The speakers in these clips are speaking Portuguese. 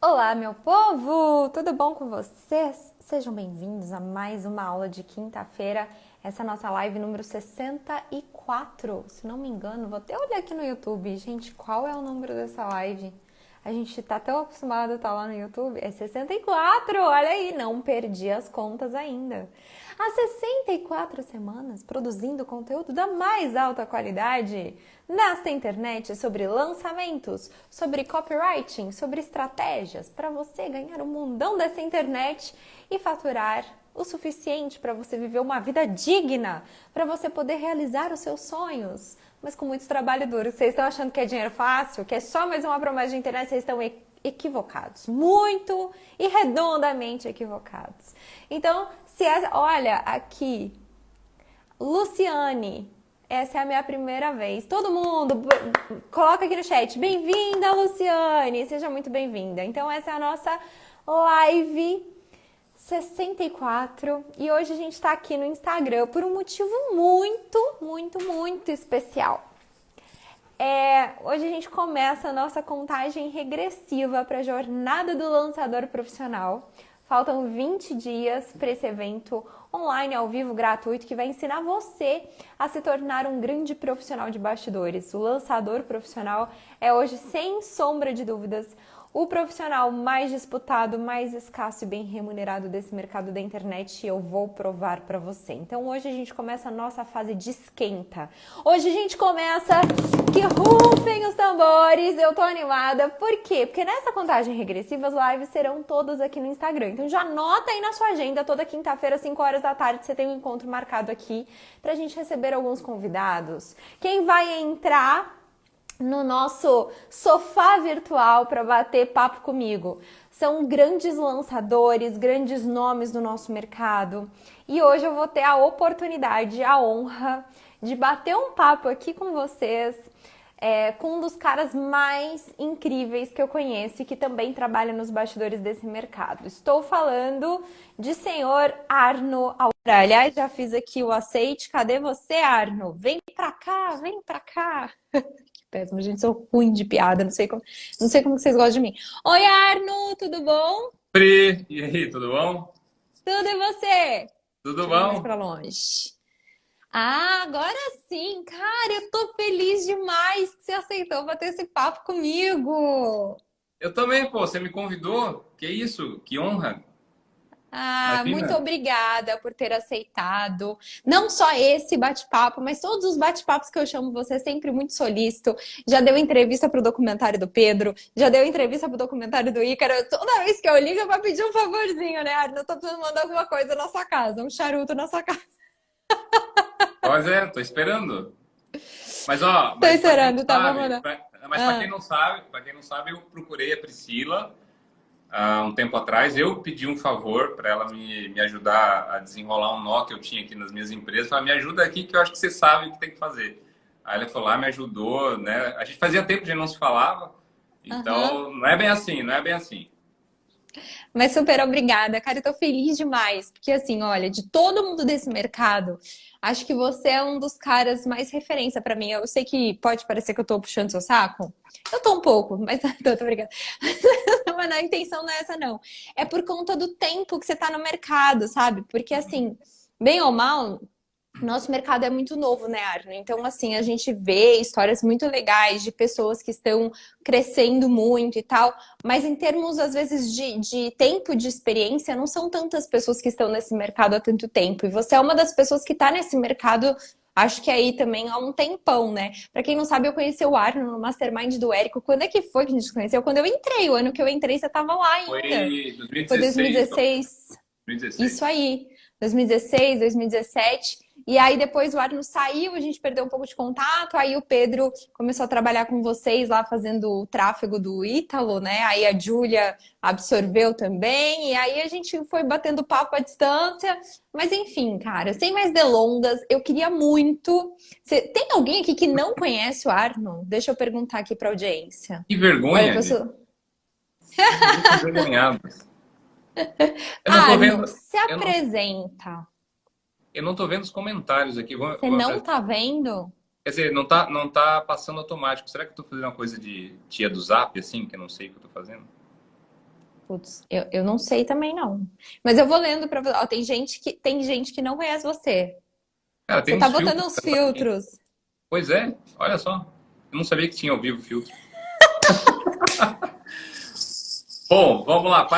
Olá, meu povo! Tudo bom com vocês? Sejam bem-vindos a mais uma aula de quinta-feira. Essa é a nossa live número 64. Se não me engano, vou até olhar aqui no YouTube. Gente, qual é o número dessa live? A gente tá tão acostumado a estar lá no YouTube. É 64! Olha aí, não perdi as contas ainda. Há 64 semanas produzindo conteúdo da mais alta qualidade nesta internet sobre lançamentos, sobre copywriting, sobre estratégias para você ganhar o mundão dessa internet e faturar o suficiente para você viver uma vida digna, para você poder realizar os seus sonhos, mas com muito trabalho duro. Vocês estão achando que é dinheiro fácil, que é só mais uma promessa de internet? Vocês estão equivocados, muito e redondamente equivocados. Então, olha aqui, Luciane, essa é a minha primeira vez. Todo mundo, coloca aqui no chat. Bem-vinda, Luciane. Seja muito bem-vinda. Então, essa é a nossa live 64. E hoje a gente está aqui no Instagram por um motivo muito especial. Hoje a gente começa a nossa contagem regressiva para a jornada do lançador profissional. Faltam 20 dias para esse evento online, ao vivo, gratuito, que vai ensinar você a se tornar um grande profissional de bastidores. O lançador profissional é hoje, sem sombra de dúvidas, o profissional mais disputado, mais escasso e bem remunerado desse mercado da internet, e eu vou provar para você. Então hoje a gente começa a nossa fase de esquenta. Hoje a gente começa, que rufem os tambores, eu tô animada. Por quê? Porque nessa contagem regressiva as lives serão todas aqui no Instagram. Então já anota aí na sua agenda, toda quinta-feira, 5 horas da tarde, você tem um encontro marcado aqui pra gente receber alguns convidados. Quem vai entrar no nosso sofá virtual para bater papo comigo são grandes lançadores, grandes nomes do nosso mercado. E hoje eu vou ter a oportunidade, a honra de bater um papo aqui com vocês, com um dos caras mais incríveis que eu conheço e que também trabalha nos bastidores desse mercado. Estou falando de senhor Arno Aura. Aliás, já fiz aqui o aceite. Cadê você, Arno? Vem pra cá, vem pra cá. Péssimo, gente, sou ruim de piada, não sei como que vocês gostam de mim. Oi, Arno, tudo bom? Pri, e aí, tudo bom? Tudo e você? Tudo Deixa eu vir mais bom? pra longe. Ah, agora sim, cara, eu tô feliz demais que você aceitou bater esse papo comigo. Eu também, pô, você me convidou? Que isso? Que honra. Ah, muito Imagina. obrigada por ter aceitado. Não só esse bate-papo, mas todos os bate-papos que eu chamo você, sempre muito solícito. Já deu entrevista pro documentário do Pedro, já deu entrevista pro documentário do Ícaro. Toda vez que eu ligo é pra pedir um favorzinho, né, Arno? Eu tô precisando mandar alguma coisa na sua casa, um charuto na sua casa. Pois é, tô esperando. Mas ó, Tô mas para quem não esperando, tá? Vou sabe, mandar. mas Ah, para quem não sabe, eu procurei a Priscila há um tempo atrás. Eu pedi um favor para ela me ajudar a desenrolar um nó que eu tinha aqui nas minhas empresas. Falei, me ajuda aqui que eu acho que você sabe o que tem que fazer. Aí ela foi lá, me ajudou, né? A gente fazia tempo que a gente não se falava, aham. então não é bem assim, não é bem assim. Mas super obrigada, cara, eu tô feliz demais, porque assim, olha, de todo mundo desse mercado, acho que você é um dos caras mais referência pra mim. Eu sei que pode parecer que eu tô puxando seu saco, eu tô um pouco, mas tô obrigada. Mas a intenção não é essa, não. É por conta do tempo que você tá no mercado, sabe? Porque assim, bem ou mal, nosso mercado é muito novo, né, Arno? Então, assim, a gente vê histórias muito legais de pessoas que estão crescendo muito e tal, mas em termos, às vezes, de tempo de experiência, não são tantas pessoas que estão nesse mercado há tanto tempo. E você é uma das pessoas que está nesse mercado, acho que aí também há um tempão, né? Pra quem não sabe, eu conheci o Arno no Mastermind do Érico. Quando é que foi que a gente se conheceu? Quando eu entrei, o ano que eu entrei, você estava lá ainda. Foi Foi 2016, 2016. Isso 2016. aí, 2016, 2017. E aí depois o Arno saiu, a gente perdeu um pouco de contato. Aí o Pedro começou a trabalhar com vocês lá fazendo o tráfego do Ítalo, né? Aí a Júlia absorveu também. E aí a gente foi batendo papo à distância. Mas enfim, cara, sem mais delongas, eu queria muito. Tem alguém aqui que não conhece o Arno? Deixa eu perguntar aqui para audiência. Que Olha, vergonha, gente. pessoal. Vocês muito envergonhados. Eu não tô Arno, vendo, se apresenta. eu não tô vendo os comentários aqui. Você não tá vendo? Quer dizer, não tá passando automático. Será que eu tô fazendo uma coisa de tia do Zap, assim, que eu não sei o que eu tô fazendo? Putz, eu não sei também não. Mas eu vou lendo pra você. Ó, tem gente que não conhece você. Cara, tem Você tá uns botando filtros uns também. filtros Pois é, olha só. Eu não sabia que tinha ao vivo filtro. Bom, vamos lá. do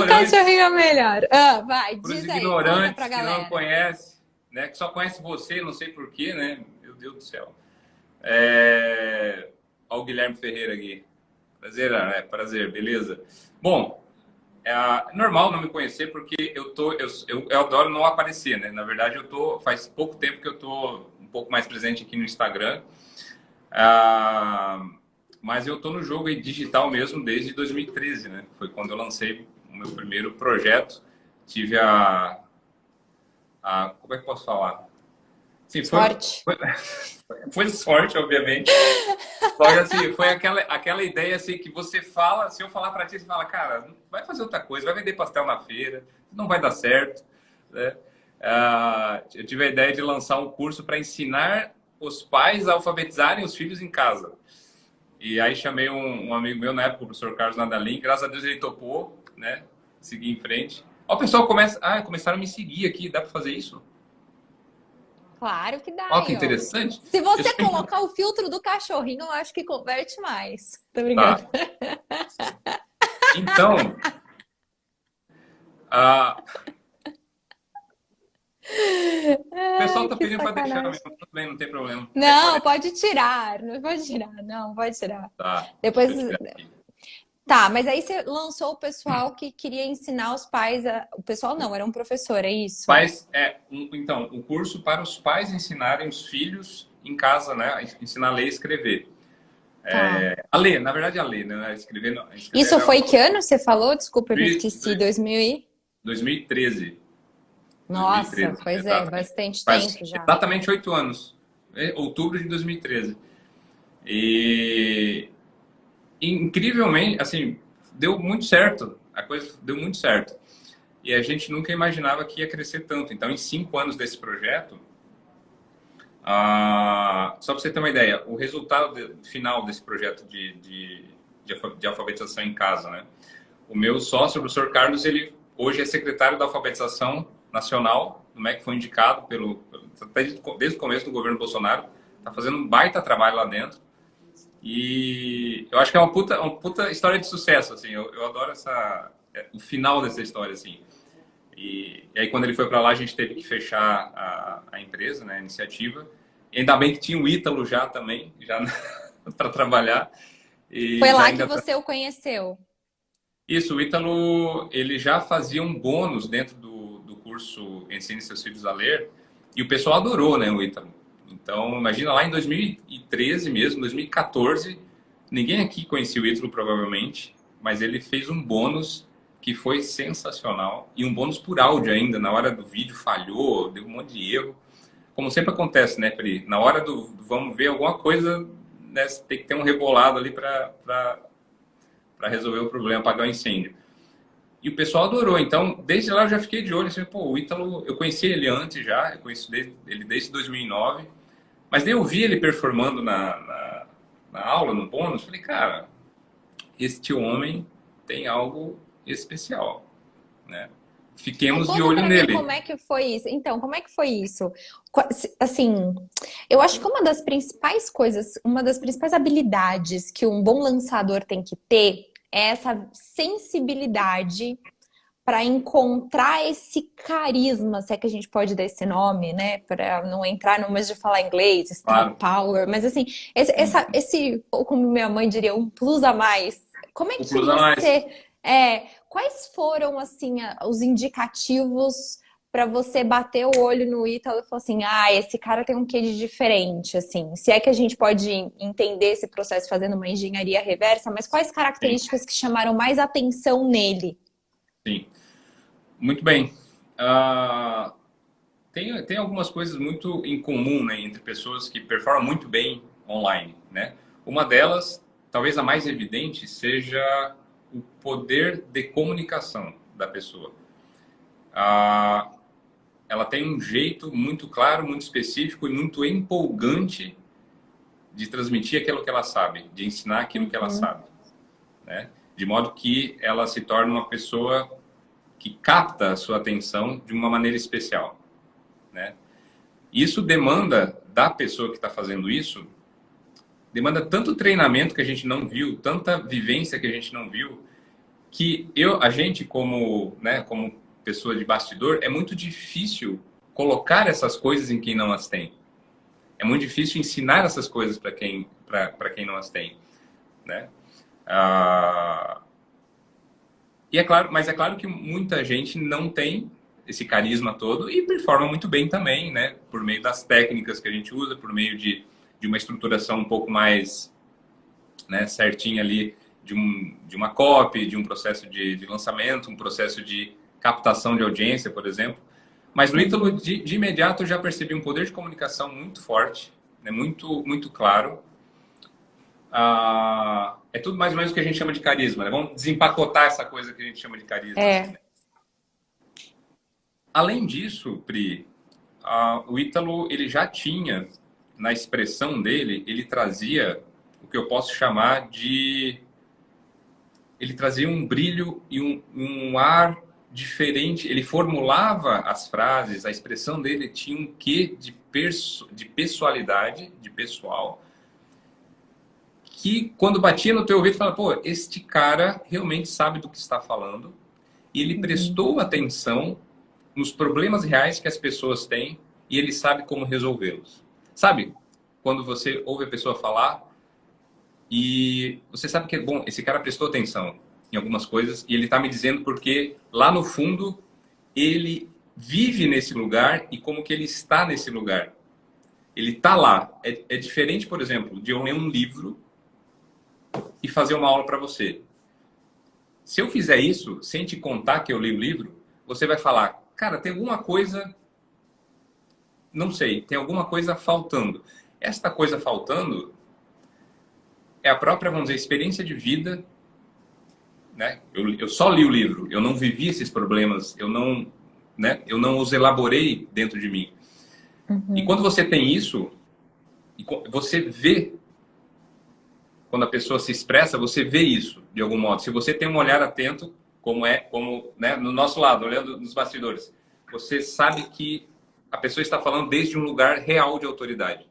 cachorrinho é melhor. Ah, vai, Para os diz aí, conta pra ignorantes que não galera. conhecem, né? Que só conhece você, não sei porquê, né? Meu Deus do céu. Olha o Guilherme Ferreira aqui. Prazer, né? Prazer, beleza? Bom, é normal não me conhecer porque eu adoro não aparecer, né? Na verdade, faz pouco tempo que eu tô um pouco mais presente aqui no Instagram. Ah, mas eu tô no jogo aí digital mesmo desde 2013, né? Foi quando eu lancei o meu primeiro projeto. Tive como é que eu posso falar? Sim, Sorte. foi sorte, obviamente. Só que assim, foi aquela ideia assim que você fala, se eu falar para ti, você fala, cara, vai fazer outra coisa, vai vender pastel na feira, não vai dar certo, né? Eu tive a ideia de lançar um curso para ensinar os pais a alfabetizarem os filhos em casa. E aí chamei um amigo meu na época, o professor Carlos Nadalim, graças a Deus ele topou, né? Seguir em frente. Ó, o pessoal começaram a me seguir aqui, dá para fazer isso? Claro que dá Ó, que aí, ó. interessante. Se Eu você sempre... colocar o filtro do cachorrinho, eu acho que converte mais. Tô brincando. Tá. Então, ah, o pessoal Ai, tá que pedindo para deixar sacanagem. mesmo, tudo bem, não tem problema. É Não, incoerente. pode tirar. Não pode tirar. Não, pode tirar. Tá, Depois. deixa eu tirar aqui. Tá, mas aí você lançou o pessoal que queria ensinar os pais a. O pessoal não, era um professor, é isso? Então, um curso para os pais ensinarem os filhos em casa, né? Ensinar a ler e escrever. Tá. A ler, na verdade, a ler, né? Escrever Isso era foi que ano você falou? Desculpa, eu me esqueci. 2000 e... 2013. Nossa, 2013, pois é, exatamente. bastante Faz tempo já. exatamente 8 anos. Outubro de 2013. E incrivelmente, assim, deu muito certo. A coisa deu muito certo. E a gente nunca imaginava que ia crescer tanto. Então, em 5 anos desse projeto, só para você ter uma ideia, o resultado final desse projeto de alfabetização em casa, né? O meu sócio, o professor Carlos, ele hoje é secretário da alfabetização nacional, no MEC, foi indicado desde o começo do governo Bolsonaro, está fazendo um baita trabalho lá dentro. E eu acho que é uma puta história de sucesso, assim. Eu adoro o final dessa história, assim. E aí, quando ele foi para lá, a gente teve que fechar a empresa, né, a iniciativa. E ainda bem que tinha o Ítalo já também, já para trabalhar. Foi E já lá que ainda você o conheceu. Isso, o Ítalo, ele já fazia um bônus dentro do curso Ensine Seus Filhos a Ler, e o pessoal adorou, né, o Ítalo. Então, imagina lá em 2013 mesmo, 2014, ninguém aqui conhecia o Ítalo provavelmente, mas ele fez um bônus que foi sensacional, e um bônus por áudio ainda, na hora do vídeo falhou, deu um monte de erro. Como sempre acontece, né, Pri? Na hora do vamos ver alguma coisa, né, tem que ter um rebolado ali para resolver o problema, apagar o incêndio. E o pessoal adorou. Então, desde lá eu já fiquei de olho. Assim, pô, o Ítalo, eu conheci ele antes já, eu conheço ele desde 2009. Mas daí eu vi ele performando na aula, no bônus. Falei, cara, este homem tem algo especial, né? Ai, Fiquemos de conta olho pra mim nele. como é que foi isso. Então, como é que foi isso? Assim, eu acho que uma das principais coisas, uma das principais habilidades que um bom lançador tem que ter é essa sensibilidade para encontrar esse carisma, se é que a gente pode dar esse nome, né? Para não entrar numa de falar inglês, star Claro, power, mas assim, ou como minha mãe diria, um plus a mais. Como é o que plus a mais. quais foram assim os indicativos para você bater o olho no Ítalo e falar assim, esse cara tem um quê de diferente, assim. Se é que a gente pode entender esse processo fazendo uma engenharia reversa, mas quais Sim, características que chamaram mais atenção nele? sim. Muito bem. Ah, tem algumas coisas muito em comum, né, entre pessoas que performam muito bem online, né? Uma delas, talvez a mais evidente, seja o poder de comunicação da pessoa. Ah, ela tem um jeito muito claro, muito específico e muito empolgante de transmitir aquilo que ela sabe, de ensinar aquilo que ela Uhum. sabe, né? de modo que ela se torne uma pessoa que capta a sua atenção de uma maneira especial, né? Isso demanda da pessoa que está fazendo isso, demanda tanto treinamento que a gente não viu, tanta vivência que a gente não viu, que a gente como, né, como pessoa de bastidor, é muito difícil colocar essas coisas em quem não as tem. É muito difícil ensinar essas coisas para quem não as tem, né? E é claro, mas é claro que muita gente não tem esse carisma todo e performa muito bem também, né? Por meio das técnicas que a gente usa, por meio de uma estruturação um pouco mais, né, certinha ali, de uma copy, de um processo de lançamento, um processo de captação de audiência, por exemplo. Mas no Ítalo, de imediato, eu já percebi um poder de comunicação muito forte, né, muito, muito claro. É tudo mais ou menos o que a gente chama de carisma, né? Vamos desempacotar essa coisa que a gente chama de carisma. Assim, né? Além disso, Pri, o Ítalo, ele já tinha, na expressão dele, ele trazia o que eu posso chamar de... Ele trazia um brilho e um ar diferente. Ele formulava as frases, a expressão dele tinha um quê de pessoalidade, de pessoal, que quando batia no teu ouvido, falava, pô, este cara realmente sabe do que está falando e ele prestou atenção nos problemas reais que as pessoas têm e ele sabe como resolvê-los. Sabe? Quando você ouve a pessoa falar e você sabe que, bom, esse cara prestou atenção em algumas coisas e ele está me dizendo porque lá no fundo ele vive nesse lugar e como que ele está nesse lugar. Ele está lá. É diferente, por exemplo, de eu ler um livro e fazer uma aula para você. Se eu fizer isso, sem te contar que eu li o livro, você vai falar, cara, tem alguma coisa, não sei, tem alguma coisa faltando. Esta coisa faltando é a própria, vamos dizer, experiência de vida, né? Eu só li o livro, eu não vivi esses problemas, eu não os elaborei dentro de mim. E quando você tem isso, você vê, quando a pessoa se expressa, você vê isso, de algum modo. Se você tem um olhar atento, como né, no nosso lado, olhando nos bastidores, você sabe que a pessoa está falando desde um lugar real de autoridade.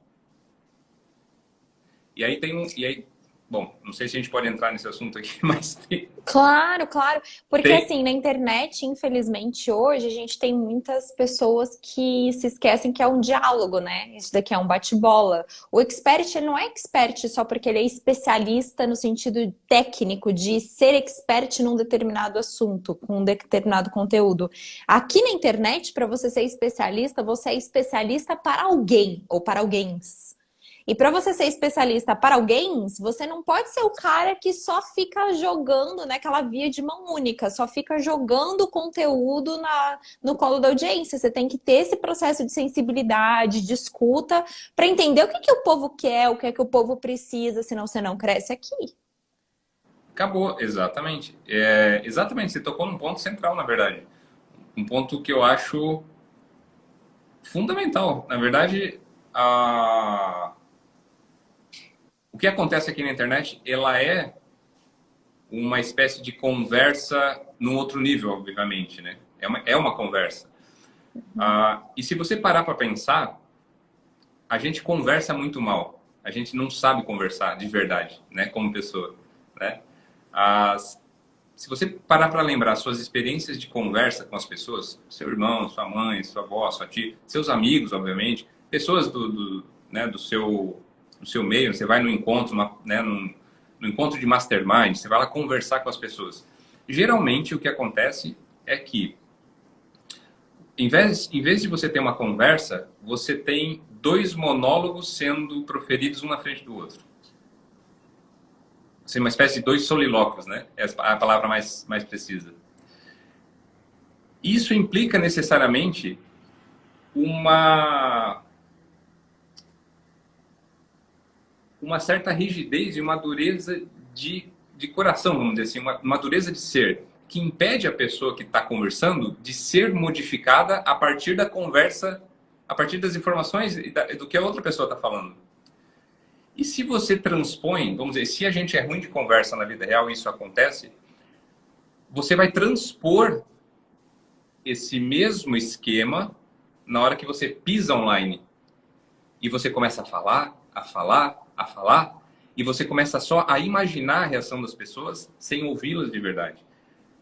E aí, bom, não sei se a gente pode entrar nesse assunto aqui, mas Claro, claro. Porque assim, na internet, infelizmente, hoje, a gente tem muitas pessoas que se esquecem que é um diálogo, né? Isso daqui é um bate-bola. O expert, ele não é expert só porque ele é especialista no sentido técnico de ser expert num determinado assunto, com um determinado conteúdo. Aqui na internet, para você ser especialista, você é especialista para alguém ou para alguém. E para você ser especialista para alguém, você não pode ser o cara que só fica jogando naquela via de mão única, só fica jogando conteúdo no colo da audiência. Você tem que ter esse processo de sensibilidade, de escuta, para entender o que o povo quer, o que o povo precisa, senão você não cresce aqui. Acabou, exatamente. Exatamente, você tocou num ponto central, na verdade. Um ponto que eu acho fundamental. Na verdade, o que acontece aqui na internet, ela é uma espécie de conversa num outro nível, obviamente, né? É uma conversa. E se você parar para pensar, a gente conversa muito mal. A gente não sabe conversar de verdade, né? Como pessoa, né? Se você parar para lembrar suas experiências de conversa com as pessoas, seu irmão, sua mãe, sua avó, sua tia, seus amigos, obviamente, pessoas né, do seu meio, você vai no encontro, né, no encontro de mastermind, você vai lá conversar com as pessoas. Geralmente, o que acontece é que, em vez de você ter uma conversa, você tem dois monólogos sendo proferidos um na frente do outro. Assim, uma espécie de dois solilóquios, né? É a palavra mais precisa. Isso implica necessariamente uma certa rigidez e uma dureza de coração, vamos dizer assim, uma dureza de ser, que impede a pessoa que está conversando de ser modificada a partir da conversa, a partir das informações do que a outra pessoa está falando. E se você transpõe, vamos dizer, se a gente é ruim de conversa na vida real e isso acontece, você vai transpor esse mesmo esquema na hora que você pisa online. E você começa a falar, a falar, a falar, e você começa só a imaginar a reação das pessoas sem ouvi-las de verdade.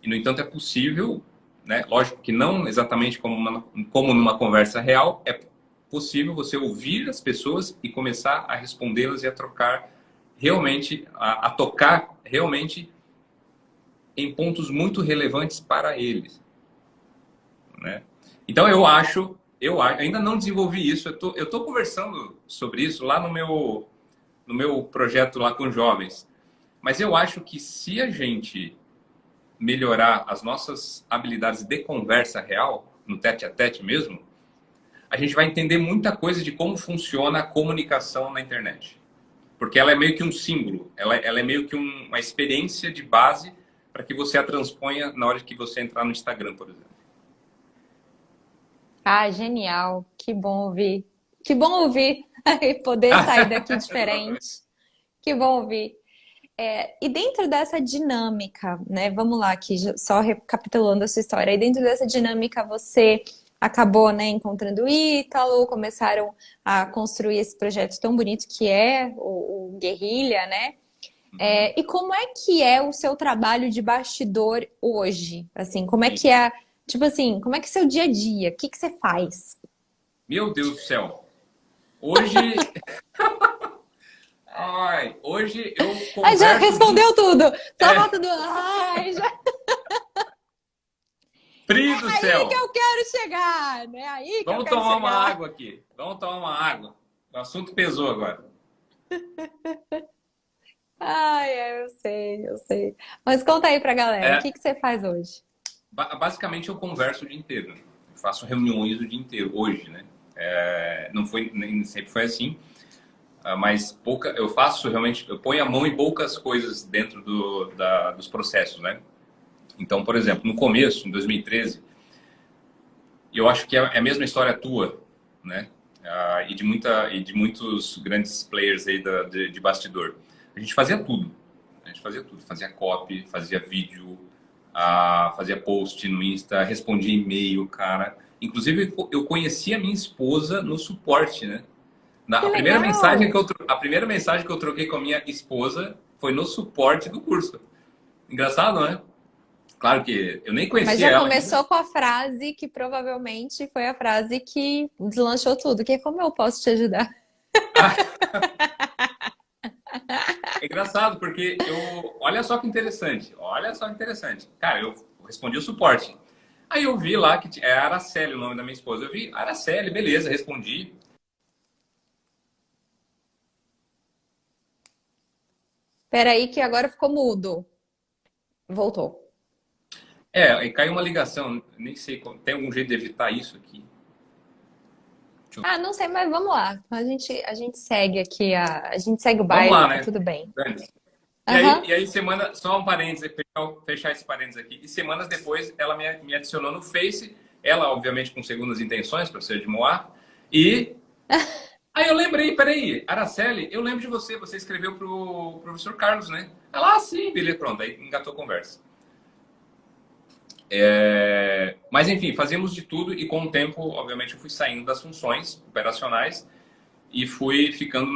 E, no entanto, é possível, né? Lógico que não exatamente como numa conversa real, é possível você ouvir as pessoas e começar a respondê-las e a trocar realmente, a tocar realmente em pontos muito relevantes para eles, né? Então eu ainda não desenvolvi isso, eu tô conversando sobre isso lá no meu projeto lá com jovens, mas eu acho que se a gente melhorar as nossas habilidades de conversa real, no tete a tete mesmo, a gente vai entender muita coisa de como funciona a comunicação na internet. Porque ela é meio que um símbolo, ela é meio que uma experiência de base para que você a transponha na hora que você entrar no Instagram, por exemplo. Ah, genial. Que bom ouvir. Que bom ouvir e poder sair daqui diferente. Que bom ouvir. E dentro dessa dinâmica, né? Vamos lá, aqui, só recapitulando a sua história. E dentro dessa dinâmica, você acabou, né, encontrando o Ítalo, começaram a construir esse projeto tão bonito que é o Guerrilha, né? E como é que é o seu trabalho de bastidor hoje? Assim, como é que é, tipo assim, como é que é o seu dia a dia? O que que você faz? Meu Deus do céu. Hoje, hoje eu Ai, já converso respondeu tudo. Só é, falta do. Ai, já. Pri do Aí que céu. eu quero chegar, né? Aí que eu Vamos quero tomar uma chegar. água aqui. Vamos tomar uma água. O assunto pesou agora. Ai, eu sei, eu sei. Mas conta aí pra galera, o É, que que você faz hoje? basicamente eu converso o dia inteiro. Eu faço reuniões o dia inteiro, hoje, né? Não foi, nem sempre foi assim, mas eu faço realmente, eu ponho a mão em poucas coisas dentro dos processos, né? Então, por exemplo, no começo, em 2013, eu acho que é a mesma história tua, né? E de muitos grandes players aí de bastidor. A gente fazia tudo. A gente fazia tudo. Fazia copy, fazia vídeo, fazia post no Insta, respondia e-mail, cara. Inclusive, eu conheci a minha esposa no suporte, né? Que A legal! primeira mensagem que eu troquei com a minha esposa foi no suporte do curso. Engraçado, né? Claro que eu nem Mas conhecia já ela ainda. começou com a frase que provavelmente foi a frase que deslanchou tudo, que é como eu posso te ajudar? É engraçado, porque olha só que interessante. Olha só que interessante. Cara, eu respondi o suporte. Aí eu vi lá que é Araceli o nome da minha esposa. Eu vi Araceli, beleza, respondi. Peraí que agora ficou mudo. Voltou. Aí caiu uma ligação. Nem sei, tem algum jeito de evitar isso aqui? Ah, não sei, mas vamos lá. A gente segue aqui, a gente segue o Vamos baile, lá, tá né? tudo bem. Dane-se. Aham. E aí só um parênteses, fechar esse parênteses aqui. E semanas depois, ela me adicionou no Face. Ela, obviamente, com segundas intenções, para ser de Moá. E aí eu lembrei, peraí, Araceli, eu lembro de você. Você escreveu pro professor Carlos, né? Ela, sim, beleza, pronto. Aí engatou a conversa. Mas enfim, fazíamos de tudo e com o tempo, obviamente, eu fui saindo das funções operacionais e fui ficando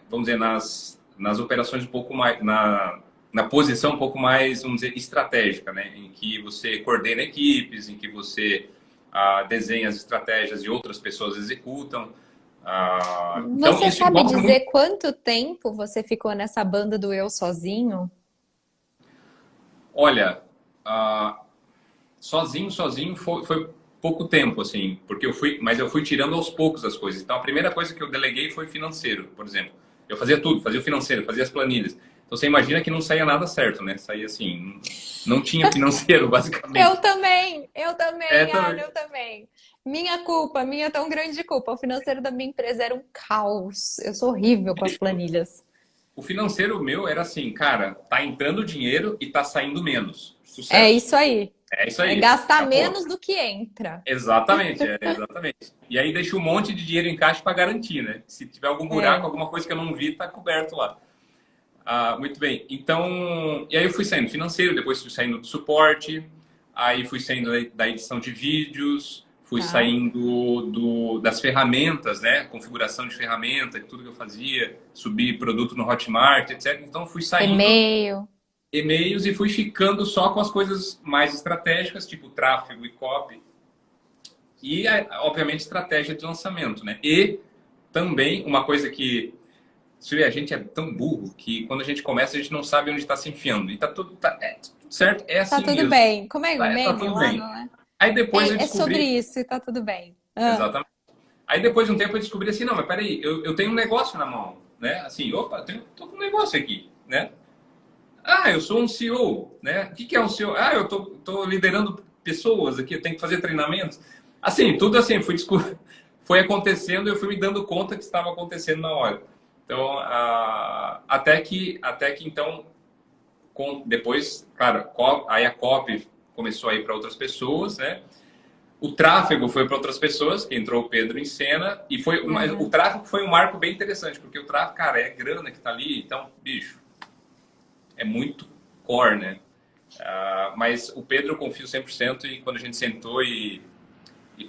vamos dizer, nas operações um pouco mais, na posição um pouco mais, vamos dizer, estratégica, né? Em que você coordena equipes, em que você desenha as estratégias e outras pessoas executam. Então, Você isso sabe envolve muito. dizer quanto tempo você ficou nessa banda do eu sozinho? Olha, sozinho foi pouco tempo, assim, porque mas eu fui tirando aos poucos as coisas. Então, a primeira coisa que eu deleguei foi financeiro, por exemplo. Eu fazia tudo, fazia o financeiro, fazia as planilhas. Então, você imagina que não saía nada certo, né? Saía assim, não tinha financeiro, basicamente. Eu É, também, Ana, também. eu também. Minha culpa, minha tão grande culpa. O financeiro da minha empresa era um caos. Eu sou horrível com as planilhas. O financeiro meu era assim, cara, tá entrando dinheiro e tá saindo menos. É Sucesso. isso aí. É isso É aí. gastar Acabou. menos do que entra. Exatamente, exatamente. E aí deixa um monte de dinheiro em caixa para garantir, né? Se tiver algum buraco, É. alguma coisa que eu não vi, tá coberto lá. Muito bem. Então, e aí eu fui saindo financeiro, depois fui saindo do suporte, aí fui saindo da edição de vídeos, fui Tá. saindo das ferramentas, né? Configuração de ferramenta, tudo que eu fazia, subir produto no Hotmart, etc. Então, fui saindo E-mail. e-mails e fui ficando só com as coisas mais estratégicas, tipo tráfego e copy, e, obviamente, estratégia de lançamento, né? E também uma coisa que a gente é tão burro que quando a gente começa a gente não sabe onde está se enfiando. E tudo certo, é Tá assim tudo mesmo. bem. Como é o Tá meme tudo lá, bem. não é? Aí depois eu É sobre descobri, isso e tá tudo bem. Ah, exatamente. Aí depois de um tempo eu descobri assim, não, mas peraí, eu tenho um negócio na mão, né? Assim, opa, tô com um negócio aqui, né? Ah, eu sou um CEO, né? O que é um CEO? Ah, eu tô liderando pessoas aqui, eu tenho que fazer treinamentos. Assim, tudo assim, foi acontecendo e eu fui me dando conta que estava acontecendo na hora. Então, até que então, depois, claro, aí a copy começou a ir para outras pessoas, né? O tráfego foi para outras pessoas, que entrou o Pedro em cena, mas o uhum. tráfego foi um marco bem interessante, porque o tráfego, cara, é grana que tá ali, então, bicho, é muito core, né? Mas o Pedro eu confio 100% e quando a gente sentou e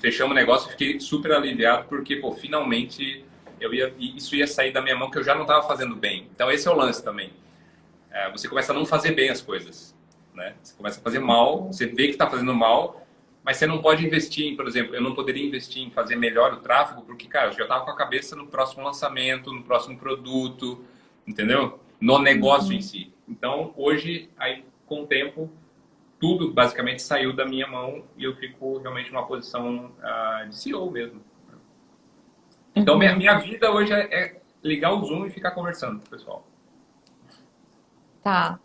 fechamos o negócio, eu fiquei super aliviado porque, pô, finalmente isso ia sair da minha mão que eu já não estava fazendo bem. Então esse é o lance também. Você começa a não fazer bem as coisas, né? Você começa a fazer mal, você vê que está fazendo mal, mas você não pode investir em, por exemplo, eu não poderia investir em fazer melhor o tráfego porque, cara, eu já estava com a cabeça no próximo lançamento, no próximo produto, entendeu? No negócio em Uhum. si. Então, hoje, aí, com o tempo, tudo basicamente saiu da minha mão e eu fico realmente numa posição de CEO mesmo. Então, Uhum. minha vida hoje é ligar o Zoom e ficar conversando com o pessoal. Tá.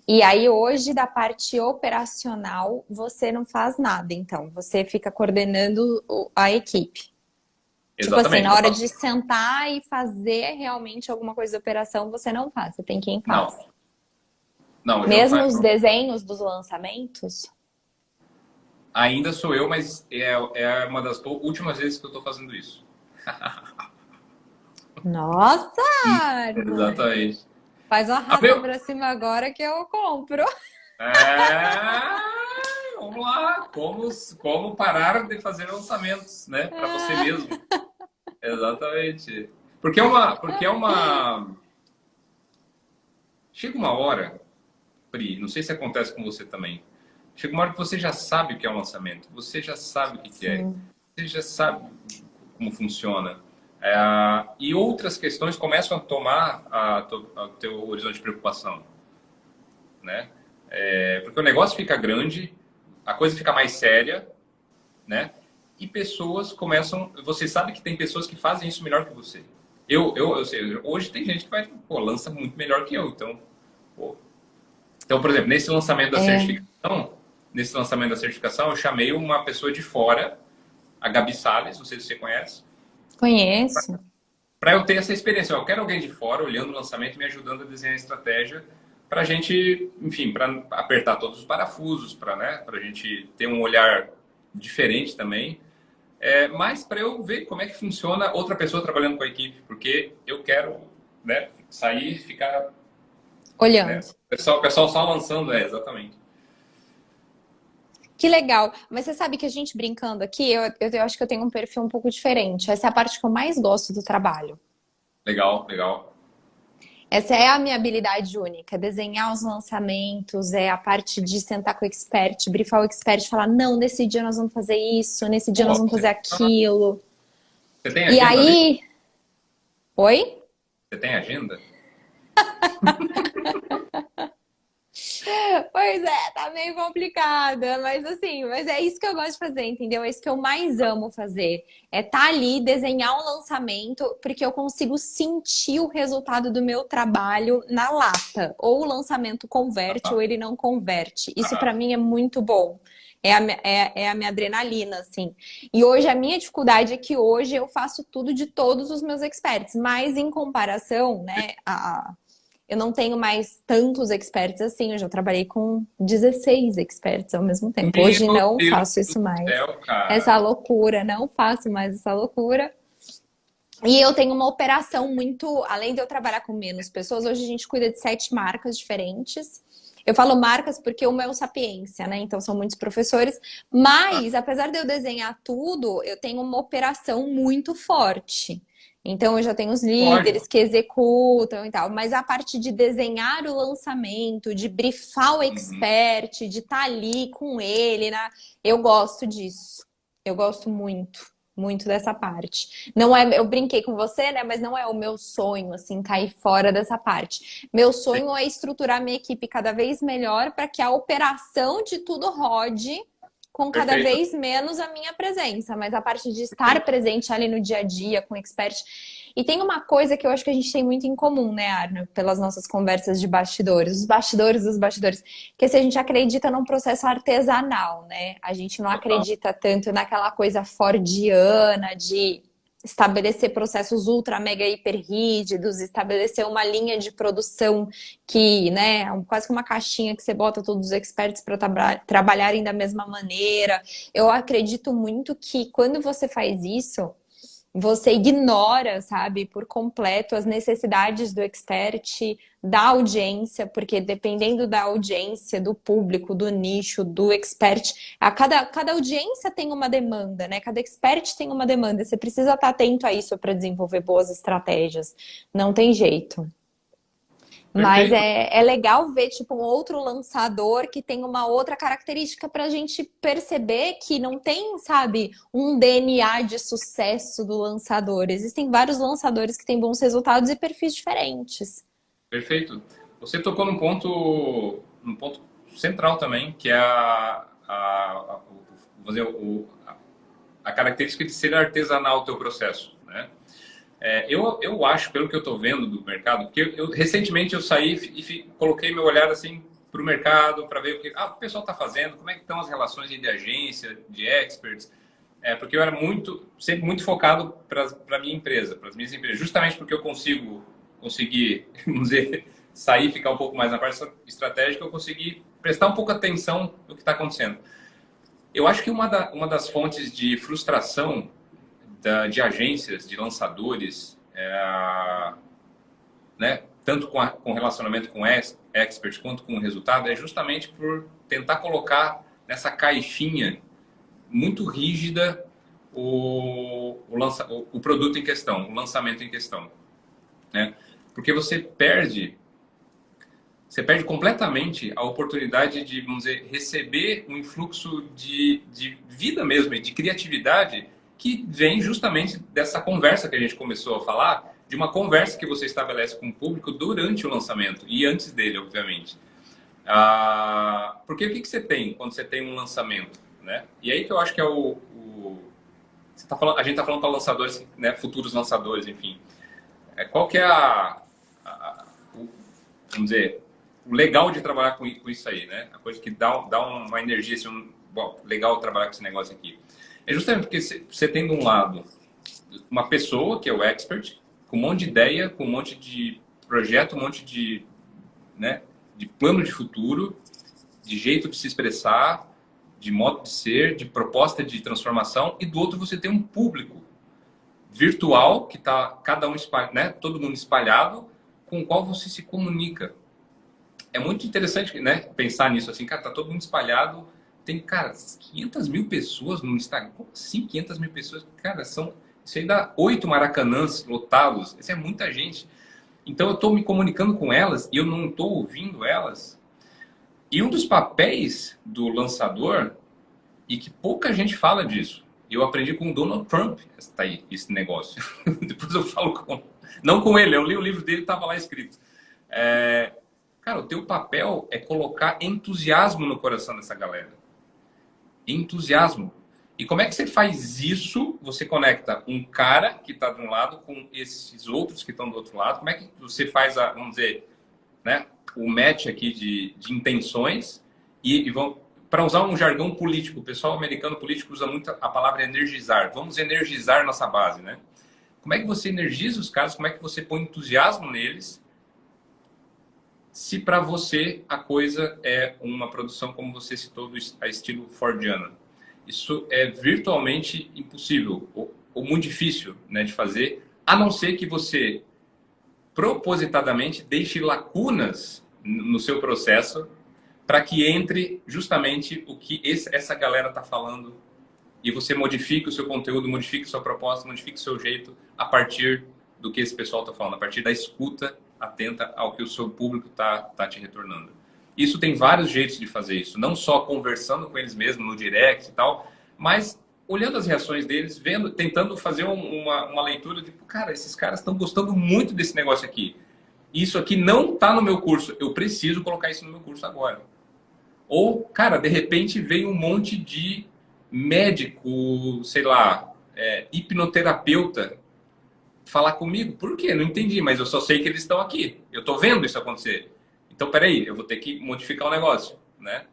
E aí, hoje, da parte operacional, você não faz nada, então. Você fica coordenando a equipe. Tipo assim, Exatamente, na não hora faço. de sentar e fazer realmente alguma coisa de operação, você não faz. Você tem quem faz. Não, não, hoje eu não Mesmo os faço. desenhos dos lançamentos? Ainda sou eu, mas é uma das últimas vezes que eu estou fazendo isso. Nossa, Arno! Exatamente. Faz uma Ah, arrasta meu, pra cima agora que eu compro. vamos lá, como parar de fazer lançamentos, né, para você mesmo. Exatamente. Porque chega uma hora, Pri, não sei se acontece com você também. Chega uma hora que você já sabe o que é um lançamento, você já sabe o que é, Sim. você já sabe como funciona. E outras questões começam a tomar a teu horizonte de preocupação, né? Porque o negócio fica grande, a coisa fica mais séria, né? E pessoas começam. Você sabe que tem pessoas que fazem isso melhor que você. Eu sei, hoje tem gente que lança muito melhor que eu. Pô. Então, por exemplo, É, nesse lançamento da certificação, eu chamei uma pessoa de fora, a Gabi Salles, não sei se você conhece, conheço. para eu ter essa experiência. Eu quero alguém de fora olhando o lançamento e me ajudando a desenhar a estratégia para a gente, enfim, para apertar todos os parafusos, para a gente ter um olhar diferente também. Mas para eu ver como é que funciona outra pessoa trabalhando com a equipe, porque eu quero, né, sair e ficar, né, Olhando. o pessoal só lançando, exatamente. Que legal. Mas você sabe que a gente brincando aqui, eu acho que eu tenho um perfil um pouco diferente. Essa é a parte que eu mais gosto do trabalho. Legal, legal. Essa é a minha habilidade única, desenhar os lançamentos, é a parte de sentar com o expert, brifar o expert, e falar, não, nesse dia nós vamos fazer isso, nesse dia Pô, nós vamos fazer aquilo. você tem E agenda ali? aí, oi? Você tem agenda? Pois é, tá meio complicada, mas assim, mas é isso que eu gosto de fazer, entendeu? É isso que eu mais amo fazer. É estar ali, desenhar um lançamento, porque eu consigo sentir o resultado do meu trabalho na lata. Ou o lançamento converte, ou ele não converte. Isso pra Ah, mim é muito bom. É a minha adrenalina, assim. E hoje a minha dificuldade é que hoje eu faço tudo de todos os meus experts, mas em comparação, né, eu não tenho mais tantos experts assim, eu já trabalhei com 16 experts ao mesmo tempo. Hoje Meu não Deus faço isso do mais. céu, Essa cara. loucura, não faço mais essa loucura. E eu tenho uma operação muito. Além de eu trabalhar com menos pessoas, hoje a gente cuida de 7 marcas diferentes. Eu falo marcas porque uma é o Sapiência, né? Então são muitos professores. Mas, apesar de eu desenhar tudo, eu tenho uma operação muito forte. Então, eu já tenho os líderes Lógico. que executam e tal. Mas a parte de desenhar o lançamento, de brifar o Uhum. expert, de estar ali com ele, né? Eu gosto disso. Eu gosto muito. Muito dessa parte. Não é, eu brinquei com você, né? Mas não é o meu sonho, assim, cair fora dessa parte. Meu sonho é estruturar minha equipe cada vez melhor para que a operação de tudo rode com cada Perfeito. vez menos a minha presença, mas a parte de estar Perfeito. presente ali no dia a dia com o expert. E tem uma coisa que eu acho que a gente tem muito em comum, né, Arno? Pelas nossas conversas de bastidores, os bastidores dos bastidores, que se a gente acredita num processo artesanal, né? A gente não Total. acredita tanto naquela coisa fordiana de estabelecer processos ultra, mega, hiper rígidos, estabelecer uma linha de produção que, né, quase que uma caixinha que você bota todos os experts para trabalharem da mesma maneira. Eu acredito muito que quando você faz isso, você ignora, sabe, por completo as necessidades do expert, da audiência, porque dependendo da audiência, do público, do nicho, do expert, cada audiência tem uma demanda, né? Cada expert tem uma demanda. Você precisa estar atento a isso para desenvolver boas estratégias. Não tem jeito. Mas Perfeito. é legal ver, tipo, um outro lançador que tem uma outra característica para a gente perceber que não tem, sabe, um DNA de sucesso do lançador. Existem vários lançadores que têm bons resultados e perfis diferentes. Perfeito. Você tocou num ponto central também, que é vamos dizer, a característica de ser artesanal o teu processo, né? Eu acho, pelo que eu estou vendo do mercado, porque recentemente eu saí e coloquei meu olhar assim para o mercado, para ver o pessoal está fazendo, como é que estão as relações de agência, de experts, porque eu era sempre muito focado para a minha empresa, para as minhas empresas, justamente porque eu consegui, vamos dizer, sair, ficar um pouco mais na parte estratégica, eu consegui prestar um pouco atenção no que está acontecendo. Eu acho que uma das fontes de frustração de agências, de lançadores, né, tanto com relacionamento com experts quanto com o resultado, é justamente por tentar colocar nessa caixinha muito rígida o produto em questão, o lançamento em questão, né? Porque você perde completamente a oportunidade de, vamos dizer, receber um influxo de vida mesmo, e de criatividade, que vem justamente dessa conversa que a gente começou a falar, de uma conversa que você estabelece com o público durante o lançamento e antes dele, obviamente. Porque o que você tem quando você tem um lançamento, né? E aí que eu acho que é você tá falando, a gente está falando para lançadores, né, futuros lançadores, enfim. Qual que é vamos dizer, o legal de trabalhar com isso aí, né? A coisa que dá uma energia, assim, bom, legal trabalhar com esse negócio aqui. É justamente porque você tem de um lado uma pessoa que é o expert, com um monte de ideia, com um monte de projeto, um monte de, né, de plano de futuro, de jeito de se expressar, de modo de ser, de proposta de transformação, e do outro você tem um público virtual que está cada um espalhado, né, todo mundo espalhado, com o qual você se comunica. É muito interessante, né, pensar nisso assim, cara, tá todo mundo espalhado, tem, cara, 500 mil pessoas no Instagram. Como assim 500 mil pessoas? Cara, isso aí dá 8 Maracanãs lotados, isso é muita gente. Então eu estou me comunicando com elas e eu não estou ouvindo elas. E um dos papéis do lançador, e que pouca gente fala disso, eu aprendi com o Donald Trump, tá aí, esse negócio. Depois eu falo não com ele, eu li o livro dele, estava lá escrito. Cara, o teu papel é colocar entusiasmo no coração dessa galera. Entusiasmo. E como é que você faz isso? Você conecta um cara que está de um lado com esses outros que estão do outro lado. Como é que você faz, vamos dizer, né, o match aqui de intenções e para usar um jargão político, o pessoal americano político usa muito a palavra energizar. Vamos energizar nossa base, né? Como é que você energiza os caras? Como é que você põe entusiasmo neles se para você a coisa é uma produção, como você citou, a estilo fordiana. Isso é virtualmente impossível, ou muito difícil, né, de fazer, a não ser que você propositadamente deixe lacunas no seu processo para que entre justamente o que essa galera está falando e você modifique o seu conteúdo, modifique sua proposta, modifique o seu jeito a partir do que esse pessoal está falando, a partir da escuta atenta ao que o seu público tá te retornando. Isso tem vários jeitos de fazer isso, não só conversando com eles mesmos no direct e tal, mas olhando as reações deles, vendo, tentando fazer uma leitura de, cara, esses caras estão gostando muito desse negócio aqui. Isso aqui não está no meu curso, eu preciso colocar isso no meu curso agora. Ou, cara, de repente veio um monte de médico, sei lá, hipnoterapeuta falar comigo. Por quê? Não entendi, mas eu só sei que eles estão aqui. Eu estou vendo isso acontecer. Então, peraí, eu vou ter que modificar o negócio, né?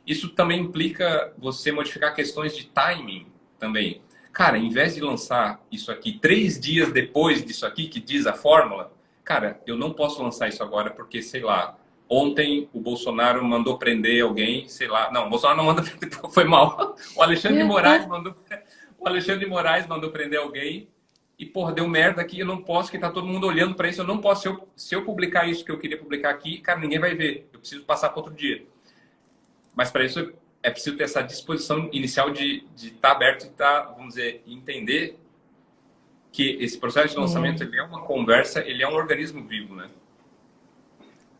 Isso também implica você modificar questões de timing também. Cara, em vez de lançar isso aqui 3 dias depois disso aqui, que diz a fórmula, cara, eu não posso lançar isso agora porque, sei lá, ontem o Bolsonaro mandou prender alguém, sei lá. Não, o Bolsonaro não manda prender, foi mal. O Alexandre de Moraes mandou prender alguém e, porra, deu merda aqui, eu não posso, que tá todo mundo olhando para isso, eu não posso. Se eu publicar isso que eu queria publicar aqui, cara, ninguém vai ver. Eu preciso passar para outro dia. Mas para isso é preciso ter essa disposição inicial de estar aberto e vamos dizer, entender que esse processo de lançamento ele é uma conversa, ele é um organismo vivo, né?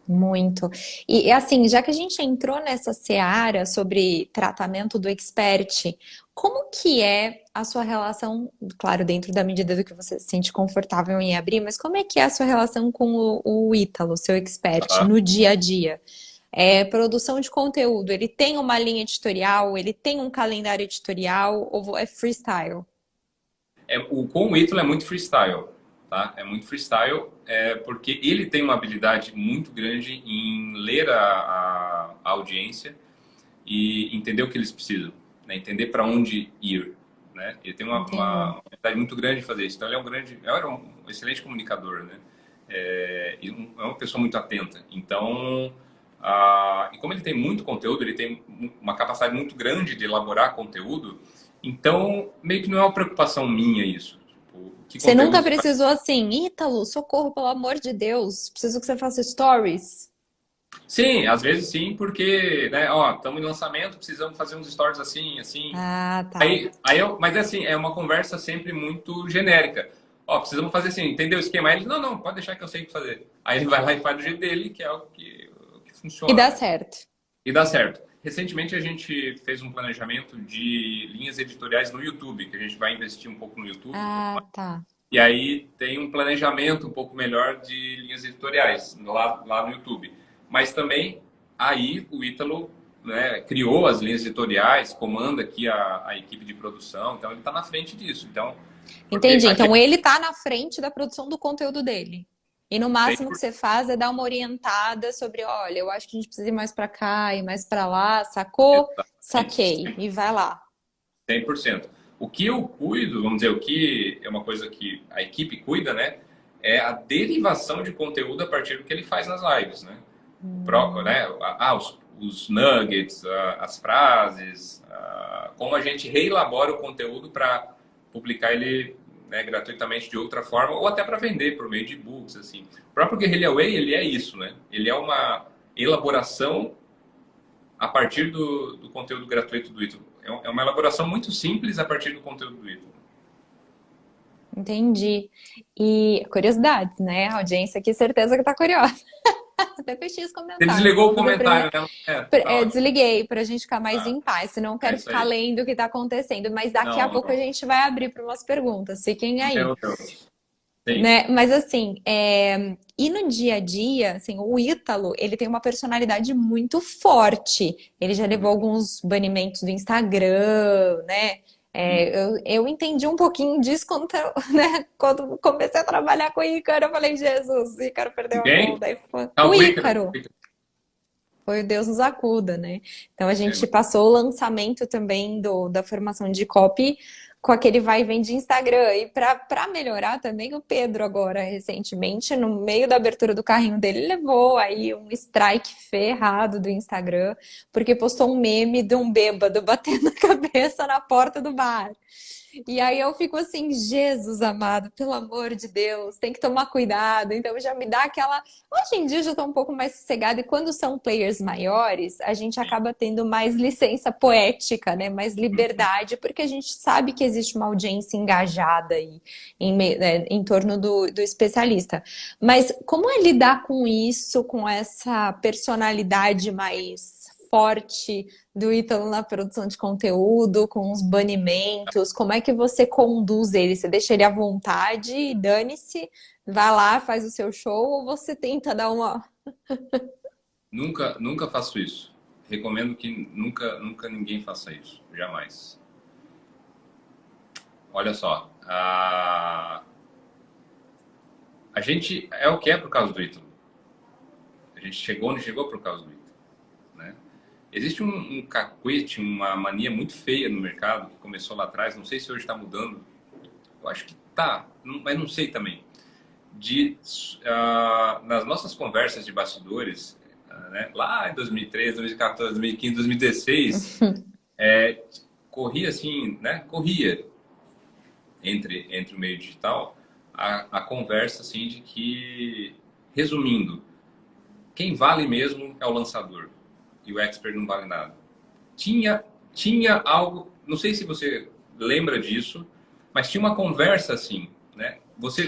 Muito. E assim, já que a gente entrou nessa seara sobre tratamento do expert, como que é a sua relação, claro, dentro da medida do que você se sente confortável em abrir, mas como é que é a sua relação com o Ítalo, seu expert, no dia a dia? Produção de conteúdo, ele tem uma linha editorial, ele tem um calendário editorial ou é freestyle? Com o Ítalo é muito freestyle, tá? É muito freestyle, porque ele tem uma habilidade muito grande em ler a audiência e entender o que eles precisam, né? Entender para onde ir, né? Ele tem uma habilidade muito grande de fazer isso. Então ele é um excelente comunicador, né? É uma pessoa muito atenta. Então, e como ele tem muito conteúdo, ele tem uma capacidade muito grande de elaborar conteúdo. Então, meio que não é uma preocupação minha isso. Você nunca precisou assim, Ítalo, socorro, pelo amor de Deus, preciso que você faça stories? Sim, às vezes sim, porque, né, ó, estamos em lançamento, precisamos fazer uns stories assim, assim. Ah, tá. Mas assim, é uma conversa sempre muito genérica. Ó, precisamos fazer assim, entendeu o esquema? Aí ele, não, pode deixar que eu sei o que fazer. Aí ele vai lá e faz do jeito dele, que é o que funciona. E dá certo. E dá certo. Recentemente a gente fez um planejamento de linhas editoriais no YouTube, que a gente vai investir um pouco no YouTube. Ah, tá. E aí tem um planejamento um pouco melhor de linhas editoriais lá no YouTube. Mas também aí o Ítalo, né, criou as linhas editoriais, comanda aqui a equipe de produção, então ele está na frente disso. Então, entendi. Então ele está na frente da produção do conteúdo dele. E no máximo que você faz é dar uma orientada sobre, olha, eu acho que a gente precisa ir mais para cá e mais para lá, sacou? Saquei. E vai lá. 100%. O que eu cuido, vamos dizer, o que é uma coisa que a equipe cuida, né? É a derivação de conteúdo a partir do que ele faz nas lives, né? Né? Os nuggets, as frases, como a gente reelabora o conteúdo para publicar ele, né, gratuitamente de outra forma, ou até para vender por meio de e-books, assim. O próprio Guerrilla Way, ele é isso, né? Ele é uma elaboração a partir do conteúdo gratuito do Ítalo. É uma elaboração muito simples a partir do conteúdo do Ítalo. Entendi. E curiosidades, né? A audiência aqui, certeza que tá curiosa. Até fechei os comentários. Você desligou o comentário, né? Desliguei pra gente ficar mais em paz, senão eu quero ficar lendo o que tá acontecendo. Mas daqui a pouco a gente vai abrir para umas perguntas. Fiquem aí. Meu Deus. Né? Mas assim, e no dia a dia, assim, o Ítalo, ele tem uma personalidade muito forte. Ele já levou alguns banimentos do Instagram, né? Eu entendi um pouquinho disso quando comecei a trabalhar com o Ícaro. Eu falei, Jesus, o Ícaro perdeu a mão. Daí foi o Ícaro. Foi o Deus nos acuda, né? Então a gente passou o lançamento também da formação de copy com aquele vai e vem de Instagram. E para melhorar também, o Pedro agora, recentemente, no meio da abertura do carrinho dele, levou aí um strike ferrado do Instagram, porque postou um meme de um bêbado batendo a cabeça na porta do bar. E aí eu fico assim, Jesus amado, pelo amor de Deus, tem que tomar cuidado. Então já me dá aquela. Hoje em dia eu já tô um pouco mais sossegada, e quando são players maiores, a gente acaba tendo mais licença poética, né? Mais liberdade, porque a gente sabe que existe uma audiência engajada aí em torno do especialista. Mas como é lidar com isso, com essa personalidade mais forte do Ítalo na produção de conteúdo, com os banimentos? Como é que você conduz ele? Você deixa ele à vontade e dane-se, vai lá, faz o seu show, ou você tenta dar uma. Nunca faço isso. Recomendo que nunca ninguém faça isso. Jamais. Olha só. A gente é o que é por causa do Ítalo. A gente chegou onde chegou por causa do Ítalo, né? Existe um cacuete, uma mania muito feia no mercado, que começou lá atrás, não sei se hoje está mudando, eu acho que tá, mas não sei também, nas nossas conversas de bastidores, né, lá em 2013, 2014, 2015, 2016, corria assim, né, corria entre o meio digital a conversa assim de que, resumindo, quem vale mesmo é o lançador. E o expert não vale nada. Tinha algo, não sei se você lembra disso, mas tinha uma conversa assim, né?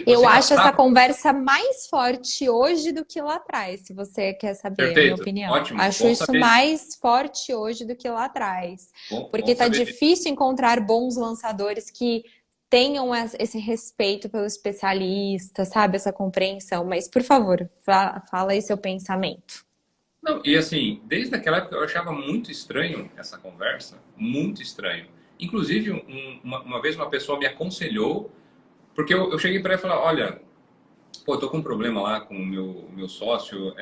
Eu acho essa conversa mais forte hoje do que lá atrás, se você quer saber a minha Perfeito, opinião. ótimo, Acho bom isso saber. mais forte hoje do que lá atrás. Porque Bom tá saber. difícil encontrar bons lançadores que tenham esse respeito pelo especialista, sabe? Essa compreensão. Mas, por favor, fala aí seu pensamento. Não, e assim, desde aquela época eu achava muito estranho essa conversa, muito estranho. Inclusive, uma vez uma pessoa me aconselhou, porque eu cheguei para ela e falei, olha, pô, eu tô com um problema lá com o meu sócio,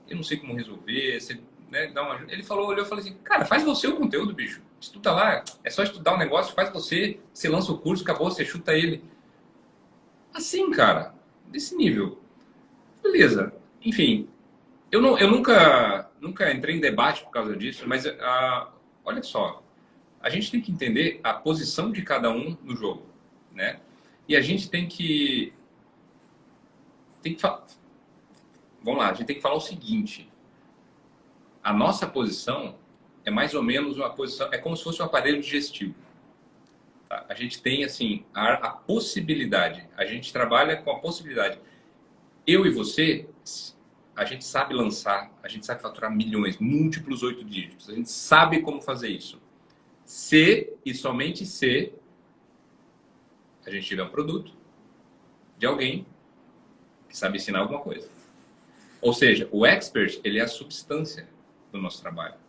eu não sei como resolver, você, né, dá uma ajuda. Ele falou, olhou e falou assim, cara, faz você o conteúdo, bicho. Estuda lá, é só estudar o negócio, faz você lança o curso, acabou, você chuta ele. Assim, cara, desse nível. Beleza. Enfim, eu nunca entrei em debate por causa disso, mas olha só, a gente tem que entender a posição de cada um no jogo, né? E a gente vamos lá, a gente tem que falar o seguinte: a nossa posição é mais ou menos uma posição, é como se fosse um aparelho digestivo. Tá? A gente tem assim a possibilidade, a gente trabalha com a possibilidade. Eu e você, a gente sabe lançar, a gente sabe faturar milhões, múltiplos 8 dígitos. A gente sabe como fazer isso. Se e somente se a gente tiver um produto de alguém que sabe ensinar alguma coisa. Ou seja, o expert, ele é a substância do nosso trabalho. Tá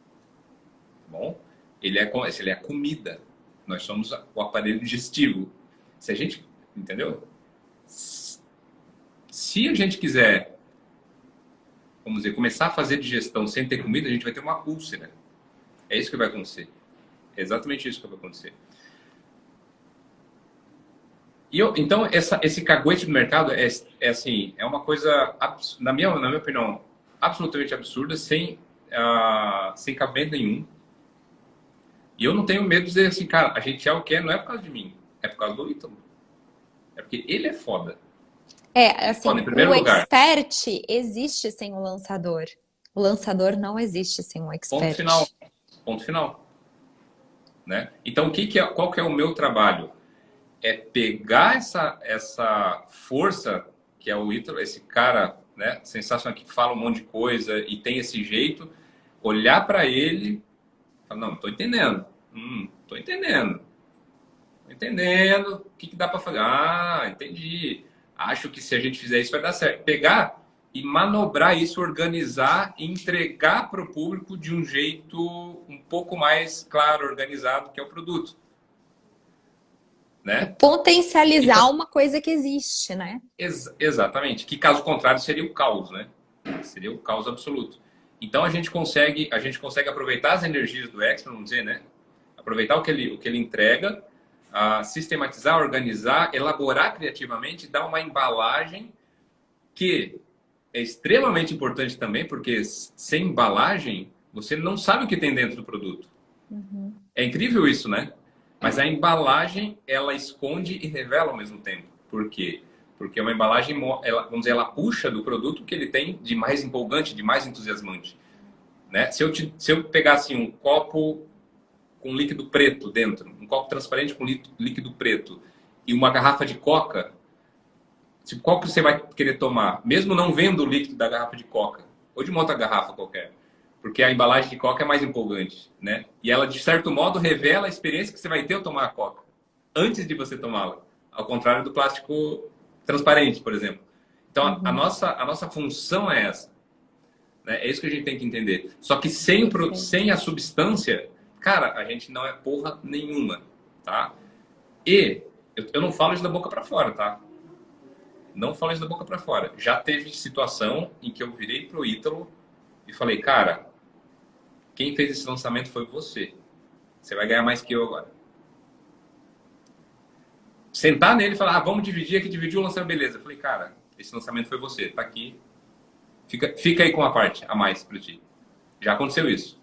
bom? Ele é a comida. Nós somos o aparelho digestivo. Se a gente, entendeu? Se a gente quiser, vamos dizer, começar a fazer digestão sem ter comida, a gente vai ter uma úlcera. É isso que vai acontecer. É exatamente isso que vai acontecer. Então, esse caguete do mercado assim, é uma coisa, na minha opinião, absolutamente absurda, sem cabimento nenhum. E eu não tenho medo de dizer assim, cara, a gente é o que é, não é por causa de mim, é por causa do Ítalo. É porque ele é foda. Assim, foda, em primeiro o lugar. expert existe sem o lançador. O lançador não existe sem um expert. Ponto final. Ponto final. Né? Então, qual que é o meu trabalho? É pegar essa força que é o Ítalo, esse cara, né, sensacional, que fala um monte de coisa e tem esse jeito, olhar para ele e falar, não, tô entendendo. Tô entendendo. Tô entendendo. O que dá para fazer? Ah, entendi. Acho que se a gente fizer isso vai dar certo. Pegar e manobrar isso, organizar e entregar para o público de um jeito um pouco mais claro, organizado, que é o produto. Né? Potencializar então, uma coisa que existe, né? Exatamente. Que caso contrário seria o caos, né? Seria o caos absoluto. Então a gente consegue aproveitar as energias do expert, vamos dizer, né? Aproveitar o que ele entrega, sistematizar, organizar, elaborar criativamente, dar uma embalagem que é extremamente importante também, porque sem embalagem, você não sabe o que tem dentro do produto. É incrível isso, né? Mas a embalagem, ela esconde e revela ao mesmo tempo. Por quê? Porque uma embalagem, vamos dizer, ela puxa do produto que ele tem de mais empolgante, de mais entusiasmante. Né? Se eu pegasse um copo com líquido preto dentro, um copo transparente com líquido preto e uma garrafa de coca, qual que você vai querer tomar? Mesmo não vendo o líquido da garrafa de coca, ou de uma outra garrafa qualquer. Porque a embalagem de coca é mais empolgante, né? E ela, de certo modo, revela a experiência que você vai ter ao tomar a coca, antes de você tomá-la. Ao contrário do plástico transparente, por exemplo. Então, a nossa função é essa. Né? É isso que a gente tem que entender. Só que sem a substância, cara, a gente não é porra nenhuma, tá? E eu não falo isso da boca para fora, tá? Não falo isso da boca para fora. Já teve situação em que eu virei pro Ítalo e falei, cara, quem fez esse lançamento foi você. Você vai ganhar mais que eu agora. Sentar nele e falar, vamos dividir aqui, dividir o lançamento, beleza. Eu falei, cara, esse lançamento foi você, tá aqui. Fica aí com uma parte a mais para ti. Já aconteceu isso.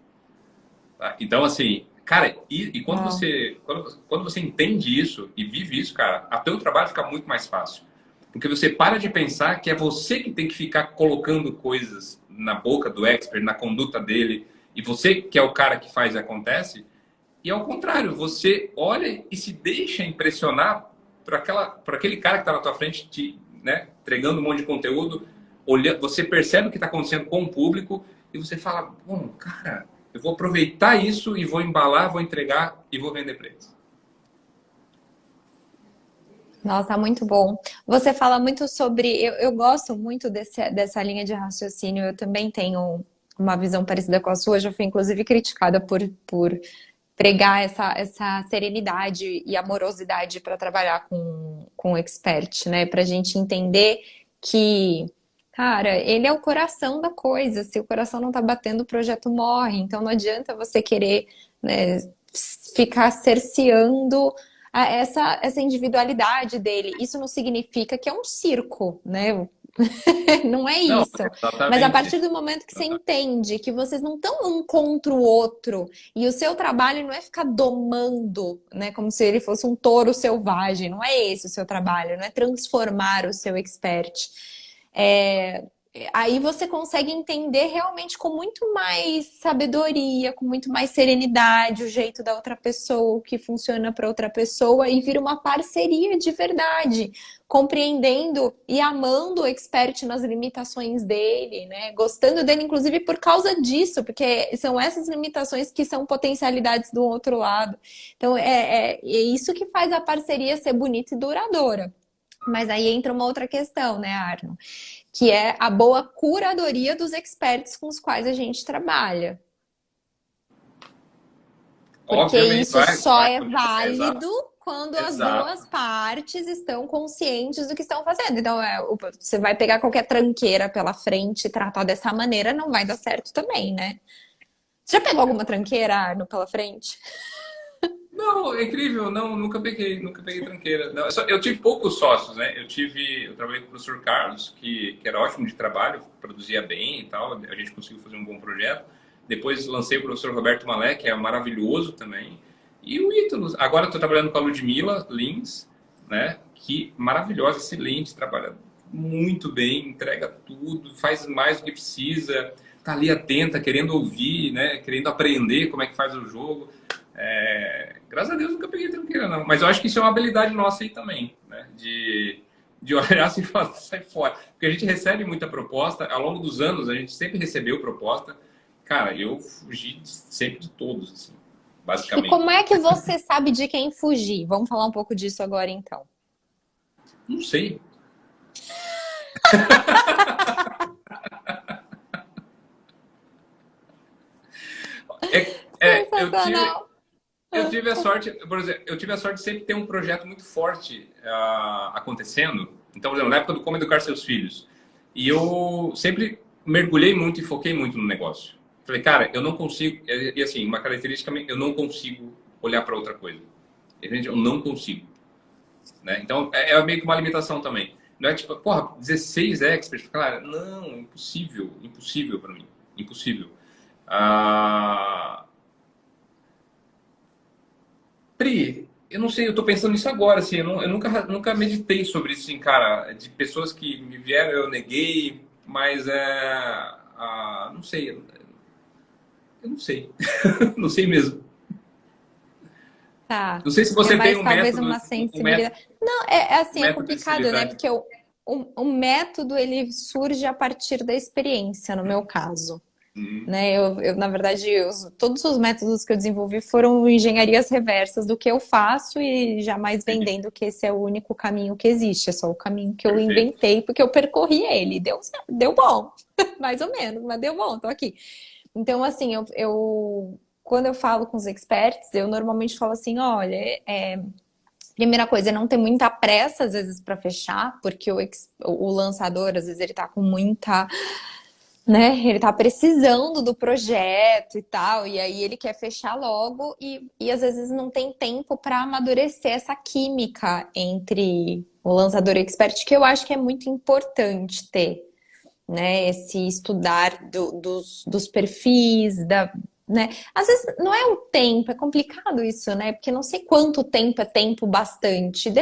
Tá? Então, assim, cara, e quando você entende isso e vive isso, cara, até o trabalho fica muito mais fácil. Porque você para de pensar que é você que tem que ficar colocando coisas na boca do expert, na conduta dele, e você que é o cara que faz e acontece, e ao contrário, você olha e se deixa impressionar por aquele cara que está na tua frente, né, entregando um monte de conteúdo, você percebe o que está acontecendo com o público e você fala, bom, cara, eu vou aproveitar isso e vou embalar, vou entregar e vou vender para eles. Nossa, muito bom. Você fala muito sobre... Eu gosto muito dessa linha de raciocínio. Eu também tenho uma visão parecida com a sua. Já fui, inclusive, criticada por pregar essa serenidade e amorosidade para trabalhar com o expert, né? Para a gente entender que, cara, ele é o coração da coisa. Se o coração não tá batendo, o projeto morre. Então não adianta você querer, né, ficar cerceando essa individualidade dele. Isso não significa que é um circo, né? Não é Não, isso. exatamente. Mas a partir do momento que você entende que vocês não estão um contra o outro e o seu trabalho não é ficar domando, né, como se ele fosse um touro selvagem. Não é esse o seu trabalho, não é transformar o seu expert. Aí você consegue entender realmente com muito mais sabedoria, com muito mais serenidade o jeito da outra pessoa, o que funciona para outra pessoa e vira uma parceria de verdade, compreendendo e amando o expert nas limitações dele, né? Gostando dele, inclusive, por causa disso, porque são essas limitações que são potencialidades do outro lado. Então, é isso que faz a parceria ser bonita e duradoura. Mas aí entra uma outra questão, né, Arno? Que é a boa curadoria dos experts com os quais a gente trabalha. Porque Obviamente, isso só é válido exato. quando as duas partes estão conscientes do que estão fazendo. Então, você vai pegar qualquer tranqueira pela frente e tratar dessa maneira, não vai dar certo também, né? Você já pegou alguma tranqueira, Arno, pela frente? Não, é incrível. Não, nunca peguei tranqueira. Não, eu tive poucos sócios, né? Eu trabalhei com o professor Carlos, que era ótimo de trabalho, produzia bem e tal. A gente conseguiu fazer um bom projeto. Depois lancei o professor Roberto Malé, que é maravilhoso também. E o Ítalo. Agora estou trabalhando com a Ludmila Lins, né? Que maravilhosa, excelente, trabalha muito bem, entrega tudo, faz mais do que precisa, tá ali atenta, querendo ouvir, né? Querendo aprender como é que faz o jogo. Graças a Deus nunca peguei tranqueira, não. Mas eu acho que isso é uma habilidade nossa aí também, né? De olhar assim e falar, sai fora. Porque a gente recebe muita proposta, ao longo dos anos a gente sempre recebeu proposta. Cara, eu fugi sempre de todos, assim, basicamente. E como é que você sabe de quem fugir? Vamos falar um pouco disso agora, então. Não sei. Eu tive a sorte, por exemplo, de sempre ter um projeto muito forte acontecendo. Então, por exemplo, na época do Como Educar Seus Filhos, e eu sempre mergulhei muito e foquei muito no negócio. Falei, cara, eu não consigo, e assim, uma característica, eu não consigo olhar para outra coisa. Gente, eu não consigo. Né? Então, é meio que uma limitação também. Não é tipo, porra, 16 experts. Cara, não, impossível. Impossível para mim. Impossível. Ah, Pri, eu não sei, eu tô pensando nisso agora, assim, eu nunca meditei sobre isso, assim, cara, de pessoas que me vieram, eu neguei, mas não sei, eu não sei, não sei mesmo. Tá. Não sei se É você tem mais talvez uma um método, sensibilidade. Não, um assim, é método de complicado, né? sensibilidade. Porque o método ele surge a partir da experiência, no meu caso. Uhum, Né? Na verdade, todos os métodos que eu desenvolvi foram engenharias reversas do que eu faço e jamais entendi. vendendo que esse é o único caminho que existe, é só o caminho que eu Perfeito. inventei, porque eu percorri ele. Deu bom, mais ou menos, mas deu bom, tô aqui. Então, assim, quando eu falo com os experts, eu normalmente falo assim: olha, primeira coisa é não ter muita pressa, às vezes, para fechar, porque o lançador, às vezes, ele tá com muita, né? Ele tá precisando do projeto e tal, e aí ele quer fechar logo e às vezes não tem tempo para amadurecer essa química entre o lançador e o expert, que eu acho que é muito importante ter, né? Esse estudar dos perfis, né? Às vezes não é o tempo, é complicado isso, né? Porque não sei quanto tempo é tempo bastante.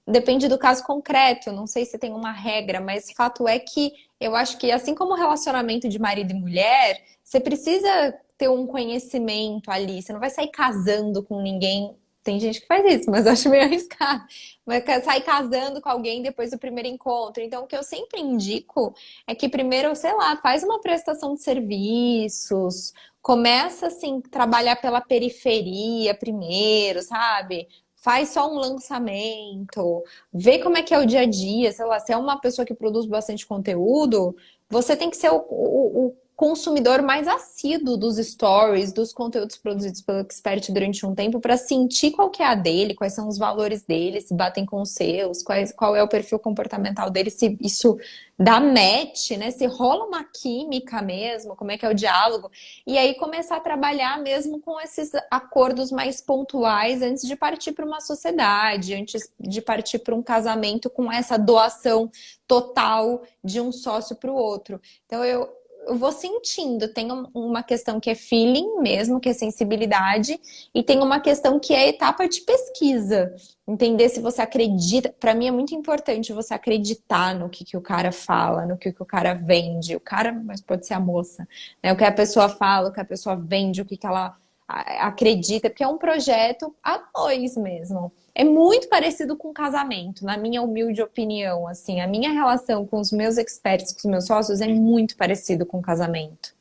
Depende do caso concreto. Não sei se tem uma regra, mas fato é que eu acho que assim como o relacionamento de marido e mulher, você precisa ter um conhecimento ali. Você não vai sair casando com ninguém. Tem gente que faz isso, mas eu acho meio arriscado. Vai sair casando com alguém depois do primeiro encontro. Então, o que eu sempre indico é que primeiro, sei lá, faz uma prestação de serviços, começa assim, trabalhar pela periferia primeiro, sabe? Faz só um lançamento, vê como é que é o dia a dia, sei lá, se é uma pessoa que produz bastante conteúdo, você tem que ser o consumidor mais assíduo dos stories, dos conteúdos produzidos pelo expert durante um tempo, para sentir qual que é a dele, quais são os valores dele, se batem com os seus, qual é o perfil comportamental dele, se isso dá match, né? Se rola uma química mesmo, como é que é o diálogo. E aí começar a trabalhar mesmo com esses acordos mais pontuais antes de partir para uma sociedade, antes de partir para um casamento com essa doação total de um sócio para o outro. Então eu vou sentindo, tem uma questão que é feeling mesmo, que é sensibilidade, e tem uma questão que é etapa de pesquisa. Entender se você acredita. Para mim é muito importante você acreditar no que o cara fala, no que o cara vende. O cara, mas pode ser a moça, né? O que a pessoa fala, o que a pessoa vende, o que ela acredita, porque é um projeto a dois mesmo. É muito parecido com casamento, na minha humilde opinião, assim. A minha relação com os meus experts, com os meus sócios, é muito parecido com casamento.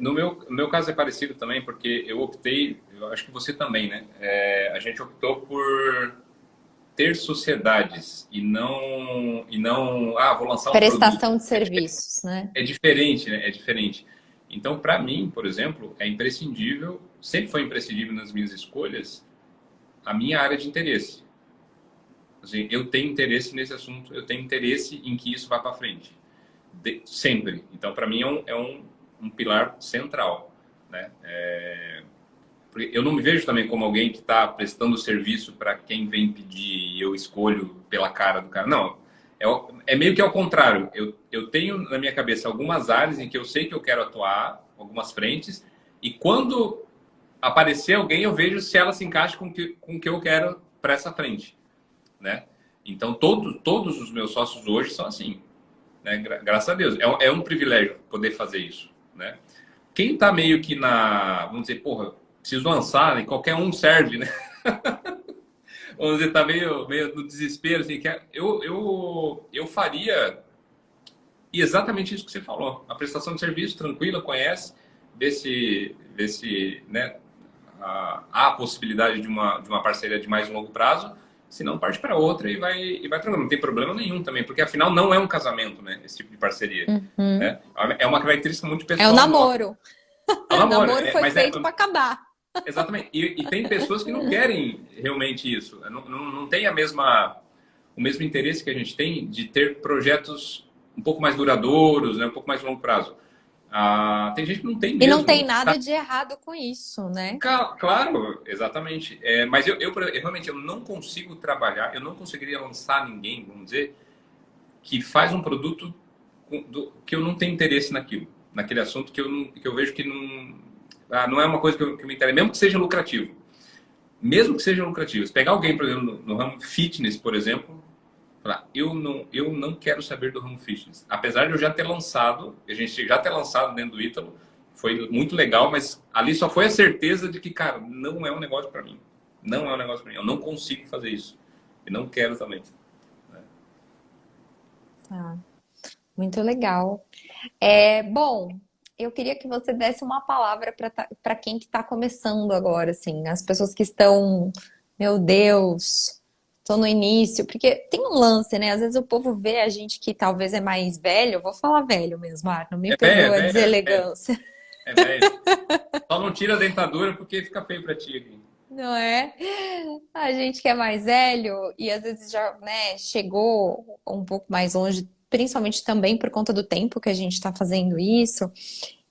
No meu caso é parecido também, porque eu optei, eu acho que você também, né? A gente optou por ter sociedades e não, vou lançar um produto. Prestação de serviços, né? É diferente, né? É diferente. Então, para mim, por exemplo, é imprescindível, sempre foi imprescindível nas minhas escolhas, a minha área de interesse. Assim, eu tenho interesse nesse assunto, eu tenho interesse em que isso vá para frente. Sempre. Então, para mim, um pilar central, né? Porque eu não me vejo também como alguém que está prestando serviço para quem vem pedir e eu escolho pela cara do cara. Não, é meio que ao contrário. Eu tenho na minha cabeça algumas áreas em que eu sei que eu quero atuar, algumas frentes, e quando aparecer alguém, eu vejo se ela se encaixa com o que eu quero para essa frente, né? Então, todos os meus sócios hoje são assim, né? Graças a Deus. É um privilégio poder fazer isso, né? Quem está meio que vamos dizer, porra, preciso lançar, né? Qualquer um serve, né? Vamos dizer, tá meio no desespero, assim, eu faria exatamente isso que você falou. A prestação de serviço tranquila, conhece, vê se né, há a possibilidade de uma parceria de mais longo prazo, se não parte para outra e vai tranquilo. Não tem problema nenhum também, porque afinal não é um casamento, né? Esse tipo de parceria. Uhum. Né? É uma característica muito É o pessoal nossa. namoro. É um namoro, Namoro foi mas feito para acabar. exatamente. E tem pessoas que não querem realmente isso. Não tem o mesmo interesse que a gente tem de ter projetos um pouco mais duradouros, né? Um pouco mais longo prazo. Tem gente que não tem E não mesmo. tem nada de errado com isso, né? Claro, exatamente. Mas eu realmente eu não consigo trabalhar, eu não conseguiria lançar ninguém, vamos dizer, que faz um produto que eu não tenho interesse naquele assunto que eu vejo que não é uma coisa que me interessa, mesmo que seja lucrativo. Mesmo que seja lucrativo. Se pegar alguém, por exemplo, no ramo fitness, por exemplo, falar, eu não quero saber do ramo fitness. Apesar de eu já ter lançado, a gente já ter lançado dentro do Ítalo, foi muito legal, mas ali só foi a certeza de que, cara, não é um negócio para mim. Não é um negócio para mim. Eu não consigo fazer isso. E não quero também. Ah, muito legal. Bom, eu queria que você desse uma palavra para quem que está começando agora, assim, as pessoas que estão, meu Deus, estou no início, porque tem um lance, né? Às vezes o povo vê a gente que talvez é mais velho, eu vou falar velho mesmo, não me É velho, é perdoa a velho, é velho. deselegância, É velho. Só não tira a dentadura porque fica feio pra ti aqui. não é? A gente que é mais velho e às vezes já, né, chegou um pouco mais longe, principalmente também por conta do tempo que a gente está fazendo isso.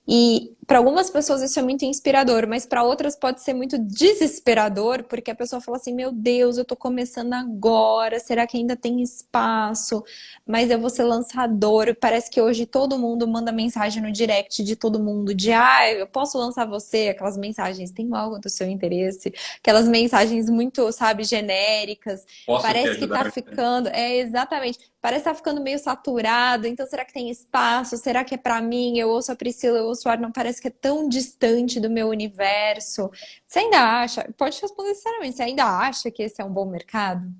E para algumas pessoas isso é muito inspirador, mas para outras pode ser muito desesperador, porque a pessoa fala assim: meu Deus, eu tô começando agora, será que ainda tem espaço? Mas eu vou ser lançador. Parece que hoje todo mundo manda mensagem no direct de todo mundo, de eu posso lançar você, aquelas mensagens, tem algo do seu interesse, aquelas mensagens muito, sabe, genéricas. Posso te Parece que tá ajudar? ficando, exatamente. Parece que tá ficando meio saturado, então será que tem espaço? Será que é pra mim? Eu ouço a Priscila, eu ouço o Arnon, parece que é tão distante do meu universo. Você ainda acha? Pode responder sinceramente, você ainda acha que esse é um bom mercado?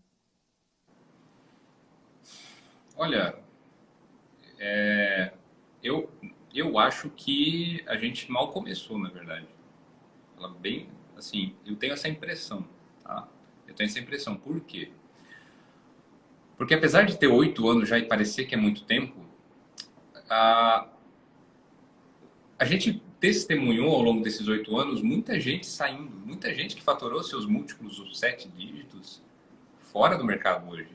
Olha, eu, eu acho que a gente mal começou, na verdade. Ela bem, assim, eu tenho essa impressão, tá? Eu tenho essa impressão. Por quê? Porque apesar de ter 8 anos já e parecer que é muito tempo, a, a gente testemunhou ao longo desses 8 anos muita gente saindo, muita gente que faturou seus múltiplos os 7 dígitos fora do mercado hoje.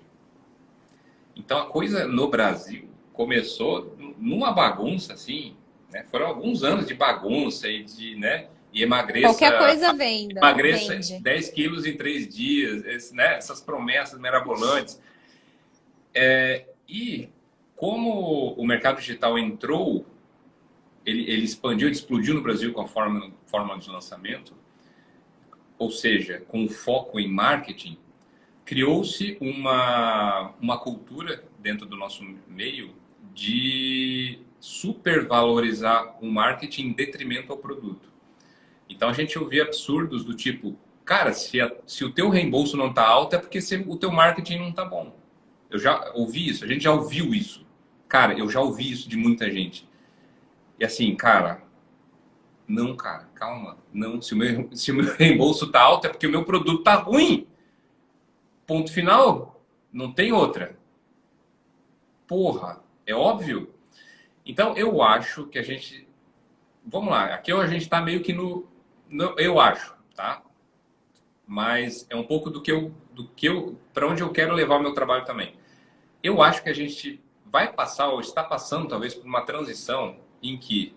Então a coisa no Brasil começou numa bagunça assim, né? Foram alguns anos de bagunça e de, né? E Qualquer emagreça, coisa emagreça vende. 10 quilos em 3 dias, né? Essas promessas mirabolantes. E como o mercado digital entrou, ele expandiu, ele explodiu no Brasil com a forma de lançamento, ou seja, com foco em marketing, criou-se uma cultura dentro do nosso meio de supervalorizar o marketing em detrimento ao produto. Então a gente ouvia absurdos do tipo, cara, se o teu reembolso não está alto é porque o teu marketing não está bom. Eu já ouvi isso, a gente já ouviu isso. Cara, eu já ouvi isso de muita gente. E assim, cara, não, cara, calma. Não, se o meu reembolso tá alto é porque o meu produto tá ruim. Ponto final. Não tem outra. Porra, é óbvio. Então eu acho que a gente. Vamos lá, aqui a gente tá meio que eu acho, tá? Mas é um pouco do que eu, para onde eu quero levar o meu trabalho também. Eu acho que a gente vai passar, ou está passando talvez, por uma transição em que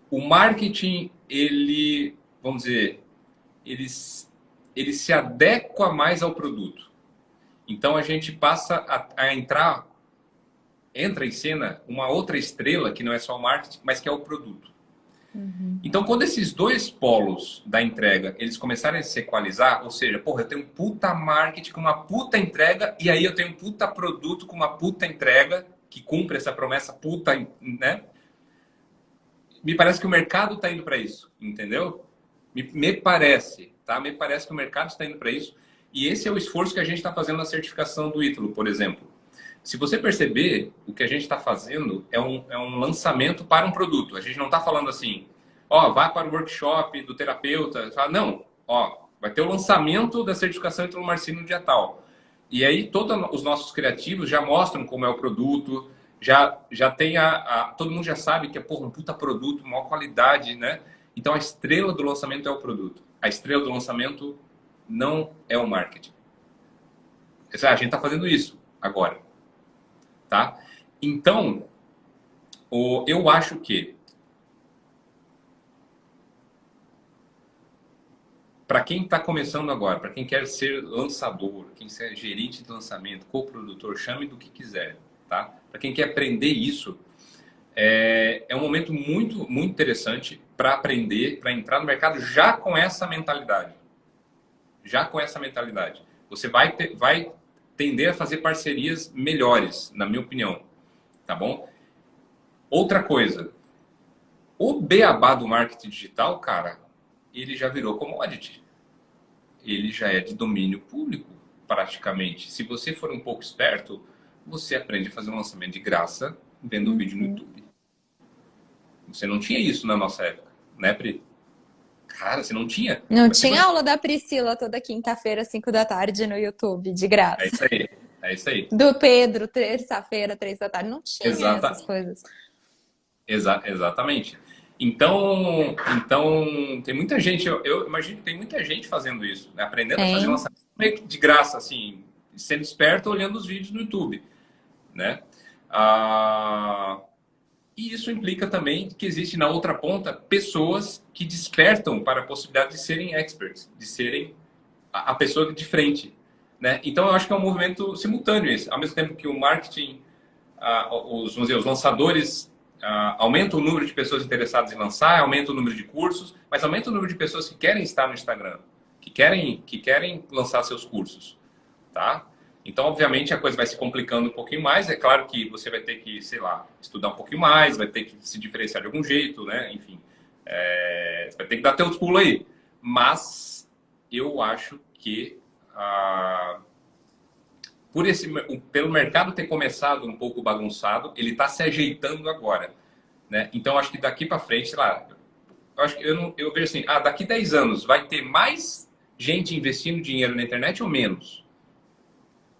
o marketing, ele, vamos dizer, ele se adequa mais ao produto. Então a gente passa a entra em cena uma outra estrela que não é só o marketing, mas que é o produto. Uhum. Então quando esses dois polos da entrega, eles começarem a se equalizar, ou seja, porra, eu tenho um puta marketing com uma puta entrega e aí eu tenho um puta produto com uma puta entrega que cumpre essa promessa puta, né? Me parece que o mercado está indo para isso, entendeu? Me parece, tá? Me parece que o mercado está indo para isso. E esse é o esforço que a gente está fazendo na certificação do Ítalo, por exemplo. Se você perceber, o que a gente está fazendo é um lançamento para um produto. A gente não está falando assim, ó, vá para o workshop do terapeuta. Não, ó, vai ter o lançamento da certificação Ítalo Marcílio no dia tal. E aí todos os nossos criativos já mostram como é o produto, já tem todo mundo já sabe que é, porra, um puta produto, maior qualidade, né? Então a estrela do lançamento é o produto. A estrela do lançamento não é o marketing. A gente está fazendo isso agora, tá? Então, Eu acho que para quem está começando agora, para quem quer ser lançador, quem quer gerente de lançamento, coprodutor, chame do que quiser, tá? Para quem quer aprender isso, é um momento muito, muito interessante para aprender, para entrar no mercado já com essa mentalidade. Já com essa mentalidade. Você vai tender a fazer parcerias melhores, na minha opinião, tá bom? Outra coisa, o beabá do marketing digital, cara, ele já virou commodity. Ele já é de domínio público, praticamente. Se você for um pouco esperto, você aprende a fazer um lançamento de graça vendo o vídeo no YouTube. Você não tinha isso na nossa época, né, Pri? Cara, você não tinha. Não Você tinha aula da Priscila toda quinta-feira, 5 da tarde, no YouTube, de graça. É isso aí. É isso aí. Do Pedro, terça-feira, 3 da tarde. Não tinha Exata... essas coisas. Exatamente. Então, tem muita gente, eu imagino que tem muita gente fazendo isso, né? Aprendendo a fazer lançamento meio que de graça, assim, sendo esperto, olhando os vídeos no YouTube, né? E isso implica também que existe na outra ponta pessoas que despertam para a possibilidade de serem experts, de serem a pessoa de frente, né? Então, eu acho que é um movimento simultâneo esse. Ao mesmo tempo que o marketing, vamos dizer, os lançadores aumenta o número de pessoas interessadas em lançar, aumenta o número de cursos, mas aumenta o número de pessoas que querem estar no Instagram, que querem lançar seus cursos, tá? Então, obviamente, a coisa vai se complicando um pouquinho mais. É claro que você vai ter que, sei lá, estudar um pouquinho mais, vai ter que se diferenciar de algum jeito, né? Enfim, você vai ter que dar teus pulos aí. Mas eu acho que pelo mercado ter começado um pouco bagunçado, ele está se ajeitando agora, né? Então, acho que daqui para frente, sei lá, eu vejo assim, daqui 10 anos vai ter mais gente investindo dinheiro na internet ou menos?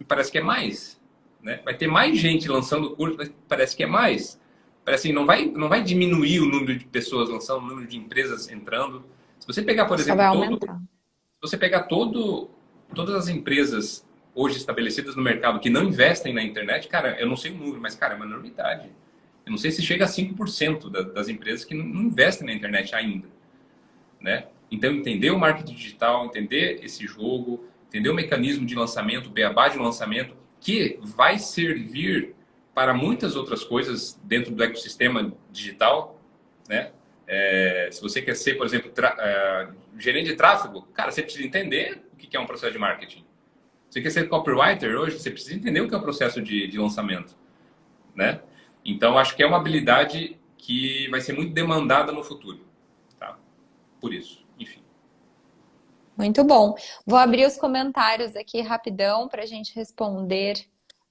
Me parece que é mais, né? Vai ter mais gente lançando curso, mas parece que é mais. Parece assim, não vai diminuir o número de pessoas lançando, o número de empresas entrando. Se você pegar, por exemplo, se você pegar todas as empresas hoje estabelecidas no mercado que não investem na internet, cara, eu não sei o número, mas, cara, é uma enormidade. Eu não sei se chega a 5% das empresas que não investem na internet ainda, né? Então, entender o marketing digital, entender esse jogo, entender o mecanismo de lançamento, o beabá de lançamento, que vai servir para muitas outras coisas dentro do ecossistema digital, né? Se você quer ser, por exemplo, gerente de tráfego, cara, você precisa entender o que é um processo de marketing. Você quer ser copywriter hoje, você precisa entender o que é o processo de lançamento, né? Então, acho que é uma habilidade que vai ser muito demandada no futuro, tá? Por isso, enfim. Muito bom. Vou abrir os comentários aqui rapidão para a gente responder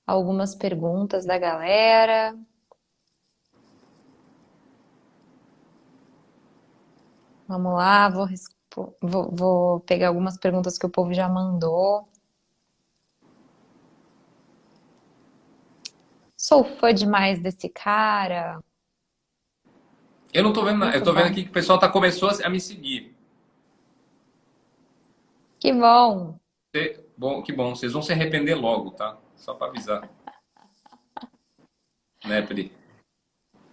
algumas perguntas da galera. Vamos lá, vou pegar algumas perguntas que o povo já mandou. Sou fã demais desse cara. Eu não tô vendo nada. Eu tô vendo aqui que o pessoal começou a me seguir. Que bom. Que bom. Vocês vão se arrepender logo, tá? Só para avisar. Né, Pri?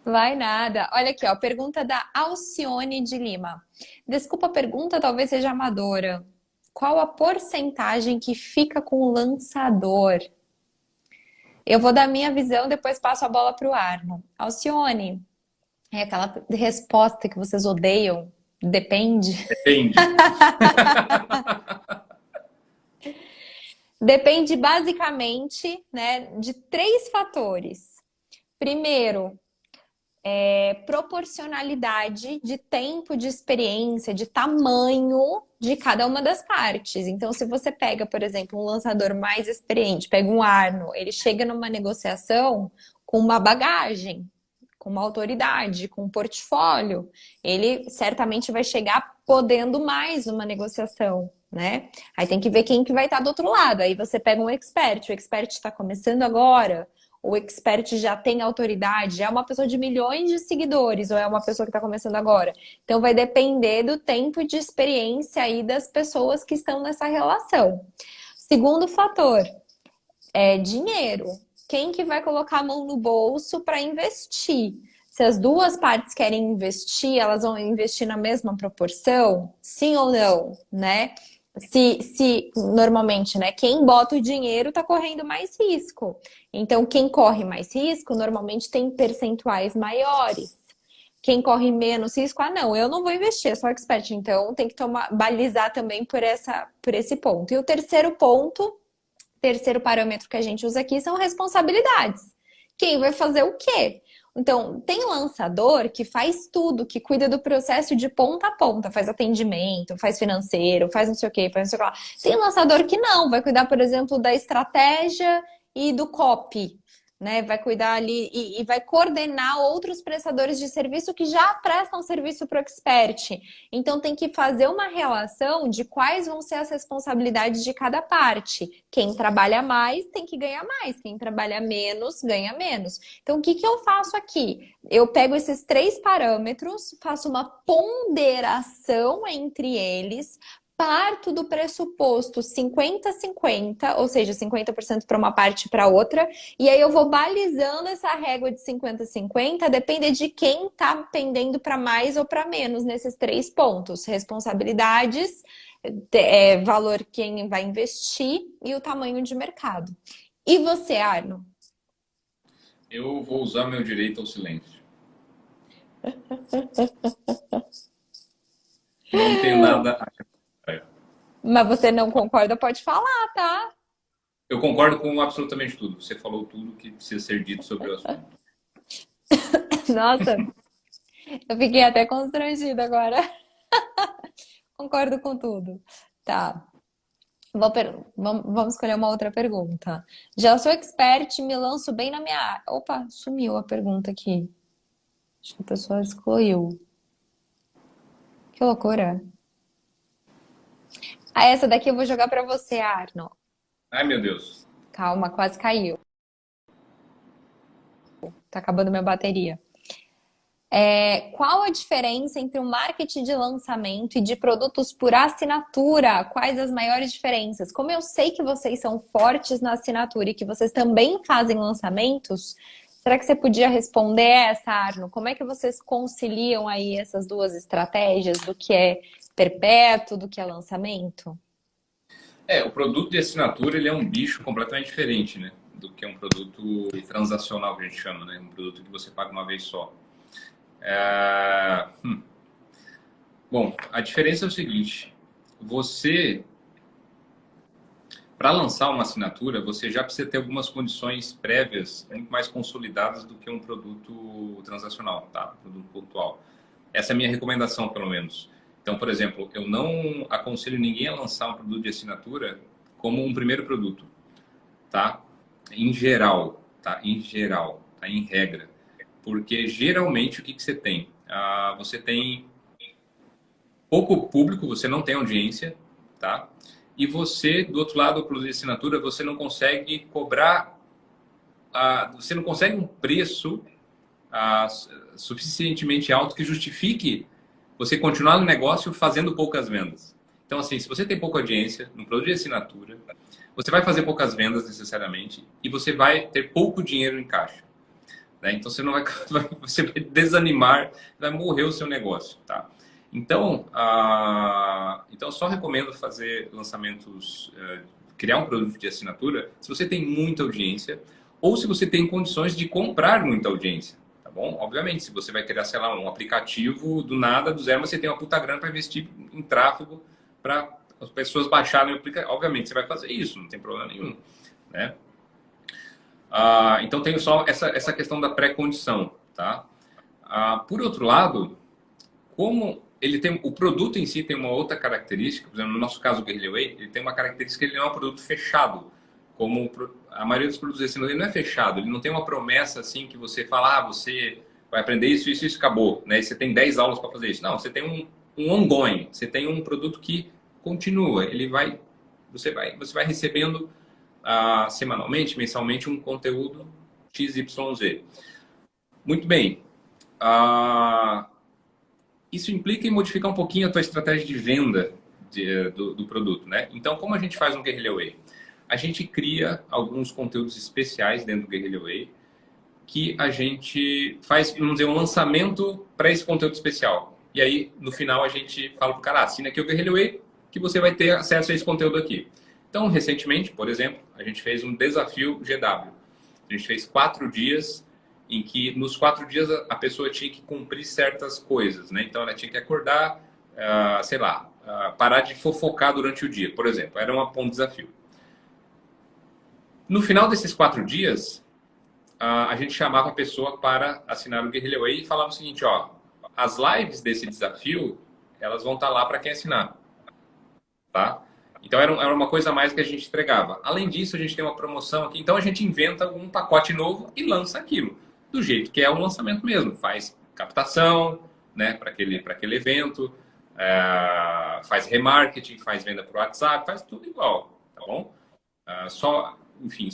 Vai nada. Olha aqui, ó, pergunta da Alcione de Lima. Desculpa a pergunta, talvez seja amadora. Qual a porcentagem que fica com o lançador? Eu vou dar minha visão, depois passo a bola para o Arno. Alcione, é aquela resposta que vocês odeiam? Depende? Depende. Depende basicamente, né, de 3 fatores. Primeiro, proporcionalidade de tempo de experiência, de tamanho de cada uma das partes. Então, se você pega, por exemplo, um lançador mais experiente, pega um Arno, ele chega numa negociação com uma bagagem, com uma autoridade, com um portfólio. Ele certamente vai chegar podendo mais numa negociação, né? Aí tem que ver quem que vai estar do outro lado. Aí você pega um expert, o expert está começando agora, o expert já tem autoridade, é uma pessoa de milhões de seguidores ou é uma pessoa que está começando agora. Então vai depender do tempo de experiência aí das pessoas que estão nessa relação. Segundo fator, dinheiro. Quem que vai colocar a mão no bolso para investir? Se as duas partes querem investir, elas vão investir na mesma proporção? Sim ou não, né? Se normalmente, né, quem bota o dinheiro está correndo mais risco. Então, quem corre mais risco normalmente tem percentuais maiores. Quem corre menos risco, não, eu não vou investir, eu sou expert, então tem que balizar também por esse ponto. E o terceiro ponto, terceiro parâmetro que a gente usa aqui são responsabilidades. Quem vai fazer o quê? Então, tem lançador que faz tudo, que cuida do processo de ponta a ponta, faz atendimento, faz financeiro, faz não sei o quê, faz não sei o que lá. Tem lançador que não, vai cuidar, por exemplo, da estratégia e do copy, né? Vai cuidar ali e vai coordenar outros prestadores de serviço que já prestam serviço para o expert. Então tem que fazer uma relação de quais vão ser as responsabilidades de cada parte. Quem trabalha mais tem que ganhar mais, quem trabalha menos ganha menos. Então o que eu faço aqui? Eu pego esses 3 parâmetros, faço uma ponderação entre eles. Parto do pressuposto 50-50, ou seja, 50% para uma parte e para outra, e aí eu vou balizando essa régua de 50-50, depende de quem está pendendo para mais ou para menos nesses 3 pontos: responsabilidades, valor quem vai investir e o tamanho de mercado. E você, Arno? Eu vou usar meu direito ao silêncio. Não tenho nada a acrescentar. Mas você não concorda, pode falar, tá? Eu concordo com absolutamente tudo. Você falou tudo que precisa ser dito sobre o assunto. Nossa, eu fiquei até constrangida agora. Concordo com tudo. Tá. Vamos escolher uma outra pergunta. Já sou expert, me lanço bem na minha área. Opa, sumiu a pergunta aqui. Acho que a pessoa excluiu. Que loucura. Ah, essa daqui eu vou jogar pra você, Arno. Ai, meu Deus. Calma, quase caiu. Tá acabando minha bateria. Qual a diferença entre o marketing de lançamento e de produtos por assinatura? Quais as maiores diferenças? Como eu sei que vocês são fortes na assinatura e que vocês também fazem lançamentos, será que você podia responder essa, Arno? Como é que vocês conciliam aí essas duas estratégias do que é perpétuo, do que é lançamento? O produto de assinatura ele é um bicho completamente diferente, né? Do que um produto transacional que a gente chama, né? Um produto que você paga uma vez só. Bom, a diferença é o seguinte: para lançar uma assinatura, você já precisa ter algumas condições prévias muito mais consolidadas do que um produto transacional, tá? Um produto pontual. Essa é a minha recomendação, pelo menos. Então, por exemplo, eu não aconselho ninguém a lançar um produto de assinatura como um primeiro produto, tá? Em geral, tá? Em geral, tá? Em regra. Porque geralmente o que você tem? Você tem pouco público, você não tem audiência, tá? E você, do outro lado do produto de assinatura, você não consegue cobrar, você não consegue um preço suficientemente alto que justifique você continuar no negócio fazendo poucas vendas. Então, assim, se você tem pouca audiência no produto de assinatura, você vai fazer poucas vendas necessariamente e você vai ter pouco dinheiro em caixa. Né? Então, você não vai, você vai desanimar, vai morrer o seu negócio, tá? Então, eu só recomendo fazer lançamentos, criar um produto de assinatura se você tem muita audiência ou se você tem condições de comprar muita audiência, tá bom? Obviamente, se você vai criar, sei lá, um aplicativo do nada, do zero, mas você tem uma puta grana para investir em tráfego para as pessoas baixarem o aplicativo. Obviamente, você vai fazer isso, não tem problema nenhum, né? Então, tem só essa questão da pré-condição, tá? Por outro lado, como o produto em si tem uma outra característica, por exemplo, no nosso caso o Guerrilla Way, ele tem uma característica que ele não é um produto fechado, como a maioria dos produtos assim, ele não é fechado, ele não tem uma promessa assim que você fala, você vai aprender isso, isso, isso, acabou, né? E você tem 10 aulas para fazer isso. Não, você tem um ongoing, você tem um produto que continua, você vai recebendo semanalmente, mensalmente, um conteúdo XYZ. Muito bem. Isso implica em modificar um pouquinho a tua estratégia de venda do produto, né? Então, como a gente faz no Guerrilla Way? A gente cria alguns conteúdos especiais dentro do Guerrilla Way que a gente faz, vamos dizer, um lançamento para esse conteúdo especial. E aí, no final, a gente fala para o cara, assina aqui o Guerrilla Way, que você vai ter acesso a esse conteúdo aqui. Então, recentemente, por exemplo, a gente fez um desafio GW. A gente fez 4 dias, em que nos 4 dias a pessoa tinha que cumprir certas coisas, né? Então, ela tinha que acordar, sei lá, parar de fofocar durante o dia, por exemplo. Era um desafio. No final desses 4 dias, a gente chamava a pessoa para assinar o Guerrilla Way e falava o seguinte, ó, as lives desse desafio, elas vão estar lá para quem assinar, tá? Então era uma coisa a mais que a gente entregava. Além disso, a gente tem uma promoção aqui, então a gente inventa algum pacote novo e lança aquilo, do jeito que é o lançamento mesmo. Faz captação, né, para aquele evento, faz remarketing, faz venda para o WhatsApp, faz tudo igual, tá bom? Enfim,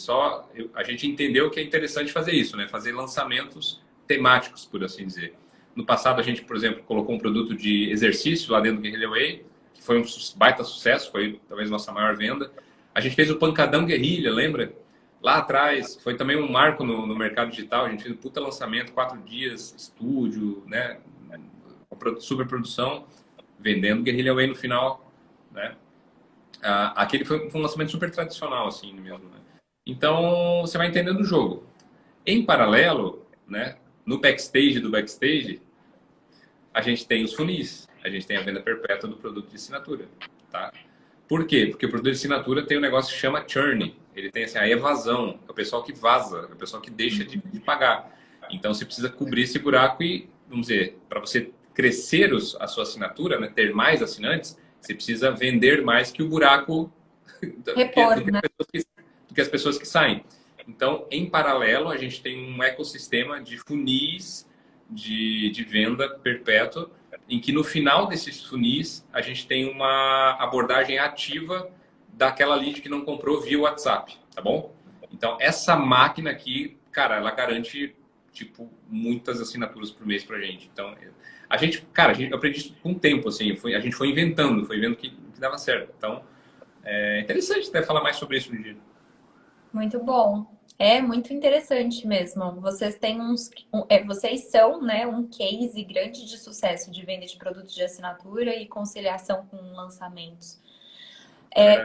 a gente entendeu que é interessante fazer isso, né? Fazer lançamentos temáticos, por assim dizer. No passado, a gente, por exemplo, colocou um produto de exercício lá dentro do Guerrilla Way, que foi um baita sucesso, foi talvez nossa maior venda. A gente fez o Pancadão Guerrilha, lembra? Lá atrás, foi também um marco no mercado digital. A gente fez um puta lançamento, 4 dias, estúdio, né? Super produção, vendendo Guerrilla Way no final, né? Aquele foi um lançamento super tradicional, assim mesmo, né? Então, você vai entendendo o jogo. Em paralelo, né, no backstage do backstage, a gente tem os funis, a gente tem a venda perpétua do produto de assinatura, tá? Por quê? Porque o produto de assinatura tem um negócio que chama churn. Ele tem assim, a evasão, é o pessoal que vaza, é o pessoal que deixa de pagar. Então, você precisa cobrir esse buraco e, vamos dizer, para você crescer a sua assinatura, né, ter mais assinantes, você precisa vender mais que o buraco do que as pessoas que saem. Então, em paralelo, a gente tem um ecossistema de funis de venda perpétua, em que no final desses funis a gente tem uma abordagem ativa daquela lead que não comprou via WhatsApp, tá bom? Então, essa máquina aqui, cara, ela garante, tipo, muitas assinaturas por mês pra gente. Então, eu aprendi isso com o tempo, assim, a gente foi inventando, foi vendo que dava certo. Então, é interessante até falar mais sobre isso no dia. Muito bom. É muito interessante mesmo. Vocês têm vocês são, né, um case grande de sucesso de venda de produtos de assinatura e conciliação com lançamentos.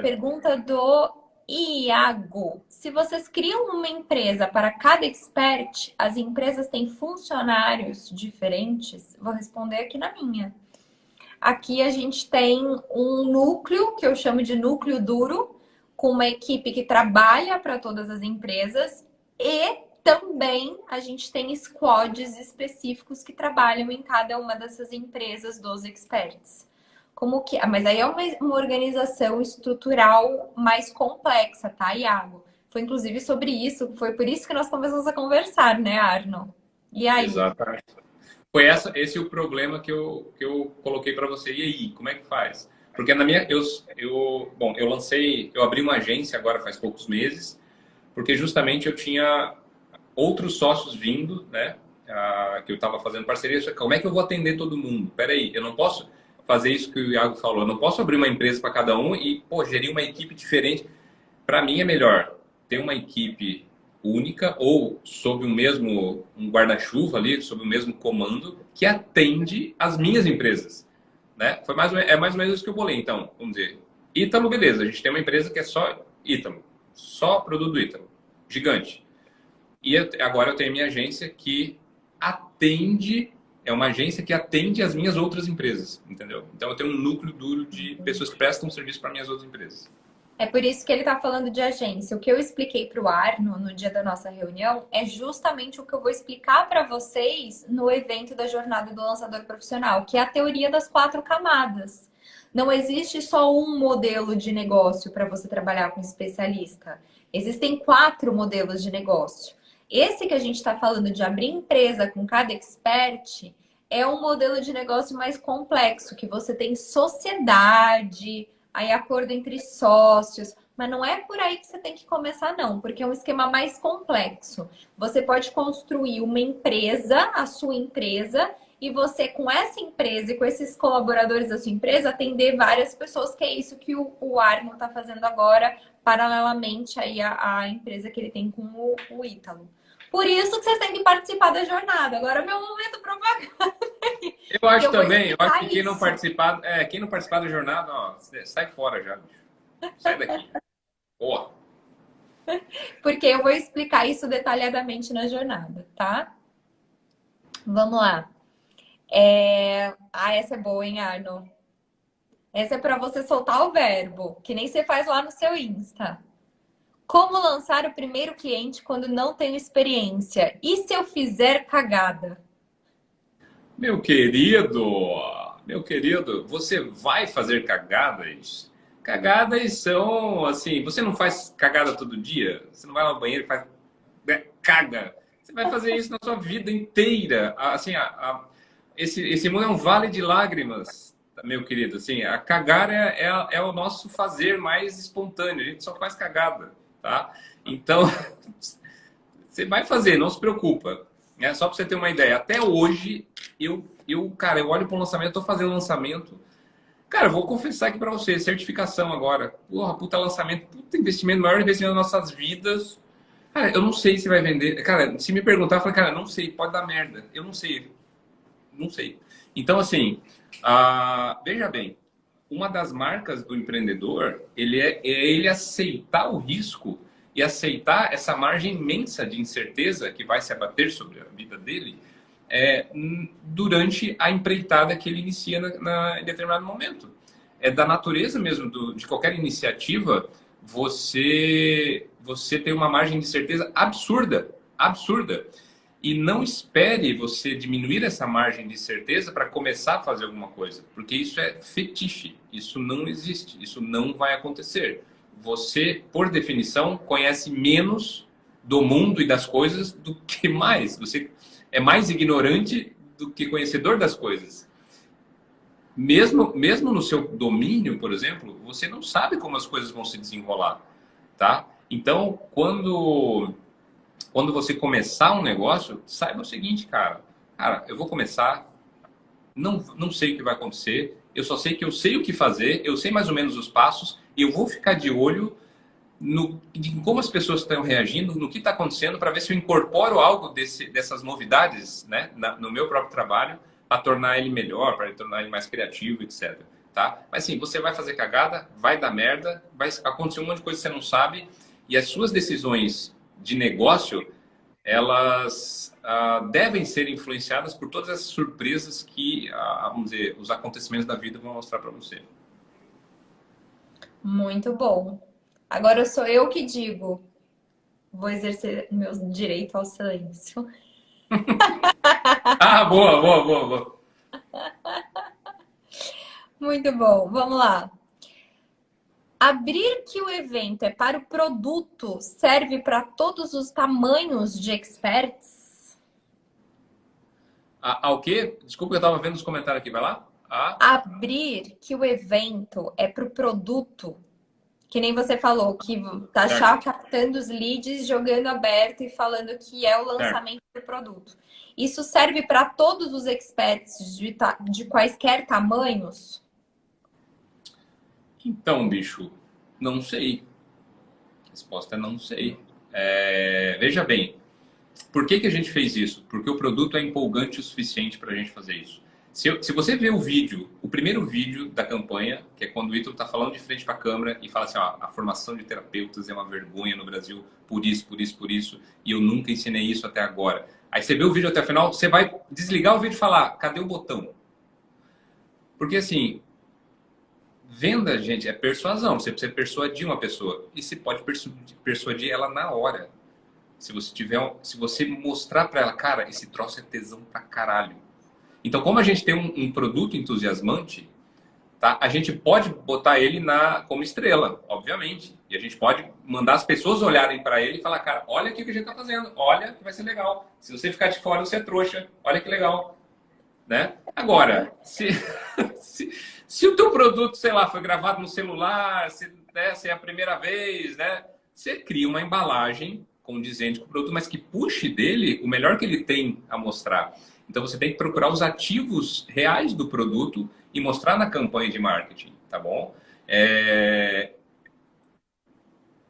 Pergunta do Iago. Se vocês criam uma empresa para cada expert, as empresas têm funcionários diferentes? Vou responder aqui na minha. Aqui a gente tem um núcleo, que eu chamo de núcleo duro, com uma equipe que trabalha para todas as empresas e também a gente tem squads específicos que trabalham em cada uma dessas empresas dos experts. Mas aí é uma organização estrutural mais complexa, tá, Iago? Foi inclusive sobre isso, foi por isso que nós começamos a conversar, né, Arno? E aí? Exatamente. Esse é o problema que eu coloquei para você. E aí, como é que faz? Porque na minha, eu abri uma agência agora faz poucos meses, porque justamente eu tinha outros sócios vindo, né? Que eu estava fazendo parceria. Como é que eu vou atender todo mundo? Peraí, eu não posso fazer isso que o Iago falou. Eu não posso abrir uma empresa para cada um e, gerir uma equipe diferente. Para mim é melhor ter uma equipe única ou sob um guarda-chuva ali, sob o mesmo comando que atende as minhas empresas, né? É mais ou menos isso que eu bolei. Então, vamos dizer, Ítalo, beleza, a gente tem uma empresa que é só Ítalo, só produto do Ítalo, gigante. E agora eu tenho a minha agência que é uma agência que atende as minhas outras empresas, entendeu? Então eu tenho um núcleo duro de pessoas que prestam serviço para minhas outras empresas. É por isso que ele está falando de agência. O que eu expliquei para o Arno no dia da nossa reunião é justamente o que eu vou explicar para vocês no evento da Jornada do Lançador Profissional, que é a teoria das 4 camadas. Não existe só um modelo de negócio para você trabalhar com especialista. Existem 4 modelos de negócio. Esse que a gente está falando de abrir empresa com cada expert é um modelo de negócio mais complexo, que você tem sociedade, aí acordo entre sócios, mas não é por aí que você tem que começar não, porque é um esquema mais complexo. Você pode construir uma empresa, a sua empresa, e você com essa empresa e com esses colaboradores da sua empresa atender várias pessoas, que é isso que o Arno está fazendo agora, paralelamente aí à empresa que ele tem com o Ítalo. Por isso que vocês têm que participar da jornada. Agora é meu momento propaganda. Eu acho Eu vou também, eu acho explicar que isso. quem não participar da jornada, ó, sai fora já, bicho. Sai daqui. Boa. Porque eu vou explicar isso detalhadamente na jornada, tá? Vamos lá. Essa é boa, hein, Arno? Essa é para você soltar o verbo, que nem você faz lá no seu Insta. Como lançar o primeiro cliente quando não tenho experiência? E se eu fizer cagada? Meu querido, você vai fazer cagadas? Cagadas são assim, você não faz cagada todo dia? Você não vai lá no banheiro e faz, né, caga. Você vai fazer isso na sua vida inteira. Assim, esse mundo é um vale de lágrimas, meu querido. Assim, a cagar é o nosso fazer mais espontâneo. A gente só faz cagada, tá? Então, você vai fazer, não se preocupa. É só para você ter uma ideia. Até hoje, cara, eu olho para o lançamento, estou fazendo lançamento. Cara, eu vou confessar aqui para você, certificação agora. Porra, puta lançamento, puta investimento, maior investimento das nossas vidas. Cara, eu não sei se vai vender. Cara, se me perguntar, eu falei, cara, não sei, pode dar merda. Eu não sei. Não sei. Então, assim, veja bem, uma das marcas do empreendedor, é ele aceitar o risco e aceitar essa margem imensa de incerteza que vai se abater sobre a vida dele durante a empreitada que ele inicia em determinado momento. É da natureza mesmo de qualquer iniciativa você tem uma margem de certeza absurda, absurda. E não espere você diminuir essa margem de certeza para começar a fazer alguma coisa, porque isso é fetiche, isso não existe, isso não vai acontecer. Você, por definição, conhece menos do mundo e das coisas do que mais. Você é mais ignorante do que conhecedor das coisas. Mesmo no seu domínio, por exemplo, você não sabe como as coisas vão se desenrolar, tá? Então, quando você começar um negócio, saiba o seguinte, cara. Cara, eu vou começar, não sei o que vai acontecer, eu só sei que eu sei o que fazer, eu sei mais ou menos os passos, e eu vou ficar de olho em como as pessoas estão reagindo, no que está acontecendo, para ver se eu incorporo algo dessas novidades, né, no meu próprio trabalho, para tornar ele melhor, para tornar ele mais criativo, etc. Tá? Mas sim, você vai fazer cagada, vai dar merda, vai acontecer um monte de coisa que você não sabe, e as suas decisões de negócio, elas devem ser influenciadas por todas essas surpresas que, vamos dizer, os acontecimentos da vida vão mostrar para você. Muito bom. Agora sou eu que digo. Vou exercer meu direito ao silêncio. Ah, boa, boa, boa, boa. Muito bom. Vamos lá. Abrir que o evento é para o produto serve para todos os tamanhos de experts? Ao quê? Desculpa, eu estava vendo os comentários aqui. Vai lá. Abrir que o evento é para o produto, que nem você falou, que tá Certo, já captando os leads, jogando aberto e falando que é o certo. lançamento do produto. Isso serve para todos os experts de quaisquer tamanhos? Então, bicho, não sei. A resposta é não sei. Veja bem, por que a gente fez isso? Porque o produto é empolgante o suficiente para a gente fazer isso. Se você ver o vídeo, o primeiro vídeo da campanha, que é quando o Ítalo está falando de frente para a câmera e fala assim, ó, a formação de terapeutas é uma vergonha no Brasil, por isso, por isso, por isso, e eu nunca ensinei isso até agora. Aí você vê o vídeo até o final, você vai desligar o vídeo e falar, cadê o botão? Porque assim, venda, gente, é persuasão. Você precisa persuadir uma pessoa. E você pode persuadir ela na hora. Se você mostrar para ela, cara, esse troço é tesão pra caralho. Então, como a gente tem um produto entusiasmante, tá? A gente pode botar ele como estrela, obviamente. E a gente pode mandar as pessoas olharem para ele e falar, cara, olha aqui o que a gente tá fazendo. Olha que vai ser legal. Se você ficar de fora, você é trouxa. Olha que legal. Né? Agora, se o teu produto, sei lá, foi gravado no celular, se é a primeira vez, né? Você cria uma embalagem condizente com o produto, mas que puxe dele o melhor que ele tem a mostrar. Então você tem que procurar os ativos reais do produto e mostrar na campanha de marketing, tá bom?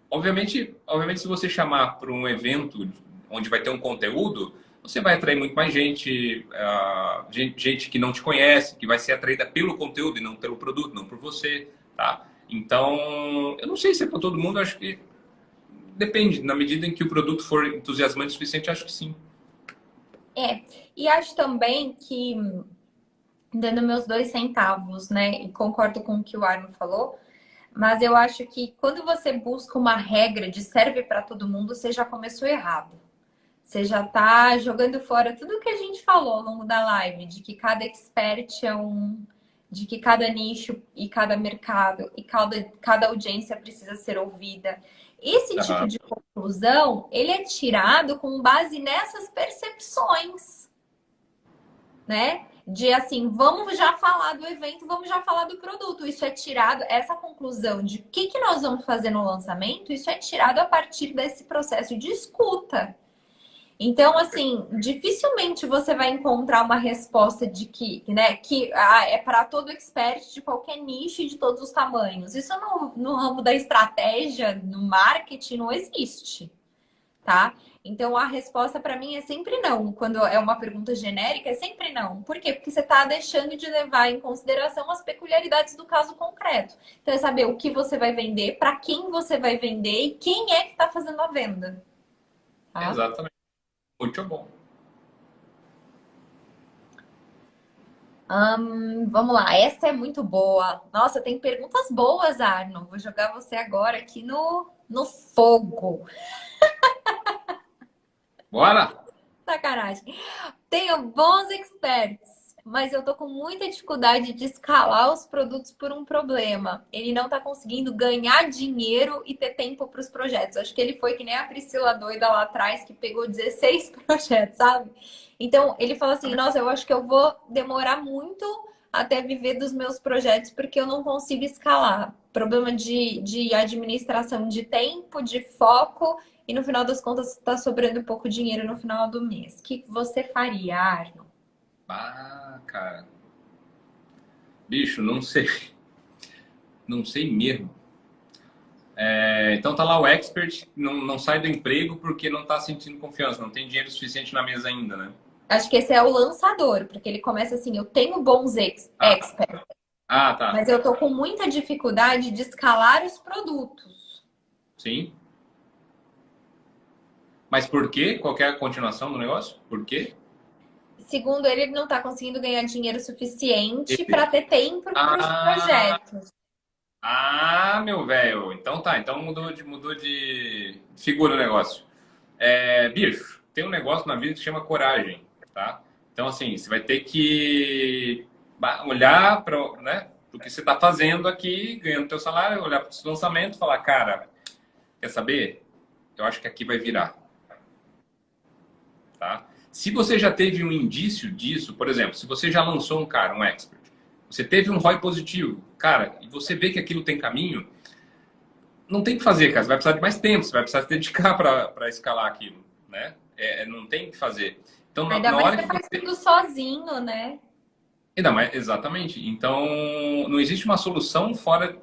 Obviamente, se você chamar para um evento onde vai ter um conteúdo, você vai atrair muito mais gente, gente que não te conhece, que vai ser atraída pelo conteúdo e não pelo produto, não por você, tá? Então, eu não sei se é para todo mundo, acho que depende. Na medida em que o produto for entusiasmante o suficiente, acho que sim. E acho também que, dando meus 2 centavos, né, e concordo com o que o Arno falou, mas eu acho que quando você busca uma regra de serve para todo mundo, você já começou errado. Você já tá jogando fora tudo que a gente falou ao longo da live, de que cada expert de que cada nicho e cada mercado e cada audiência precisa ser ouvida. Esse tipo Aham. de conclusão, ele é tirado com base nessas percepções, né? De assim, vamos já falar do evento, vamos já falar do produto. Isso é tirado, essa conclusão de o que nós vamos fazer no lançamento, isso é tirado a partir desse processo de escuta. Então, assim, dificilmente você vai encontrar uma resposta de que é para todo expert de qualquer nicho e de todos os tamanhos. Isso no ramo da estratégia, no marketing, não existe, tá? Então, a resposta para mim é sempre não. Quando é uma pergunta genérica, é sempre não. Por quê? Porque você está deixando de levar em consideração as peculiaridades do caso concreto. Então, é saber o que você vai vender, para quem você vai vender e quem é que está fazendo a venda. Tá? Exatamente. Muito bom. Vamos lá, essa é muito boa. Nossa, tem perguntas boas, Arno. Vou jogar você agora aqui no fogo. Bora! Sacanagem. Tenho bons experts, mas eu tô com muita dificuldade de escalar os produtos por um problema. Ele não tá conseguindo ganhar dinheiro e ter tempo para os projetos. Acho que ele foi que nem a Priscila doida lá atrás, que pegou 16 projetos, sabe? Então, ele fala assim: nossa, eu acho que eu vou demorar muito até viver dos meus projetos, porque eu não consigo escalar. Problema de administração de tempo, de foco, e no final das contas está sobrando pouco dinheiro no final do mês. O que você faria, Arno? Ah, cara. Bicho, não sei. Não sei mesmo. Então tá lá o expert, não sai do emprego porque não tá sentindo confiança, não tem dinheiro suficiente na mesa ainda, né? Acho que esse é o lançador, porque ele começa assim: eu tenho bons Ah, experts, tá. mas eu tô com muita dificuldade de escalar os produtos. Sim. Mas por quê? Qual que é a continuação do negócio? Por quê? Segundo ele não está conseguindo ganhar dinheiro suficiente para ter tempo para os Ah, projetos. meu velho. Então tá, então mudou de figura o negócio. Bicho, tem um negócio na vida que chama coragem, tá? Então, assim, você vai ter que olhar para, né, o que você está fazendo aqui, ganhando teu salário, olhar para o lançamento e falar, cara, quer saber? Eu acho que aqui vai virar, tá? Se você já teve um indício disso, por exemplo, se você já lançou um cara, um expert, você teve um ROI positivo, cara, e você vê que aquilo tem caminho, não tem o que fazer, cara. Você vai precisar de mais tempo, você vai precisar se dedicar para escalar aquilo, né? Não tem o que fazer. Então, Ainda na mais hora você que faz você... tudo sozinho, né? Ainda mais, exatamente. Então, não existe uma solução fora...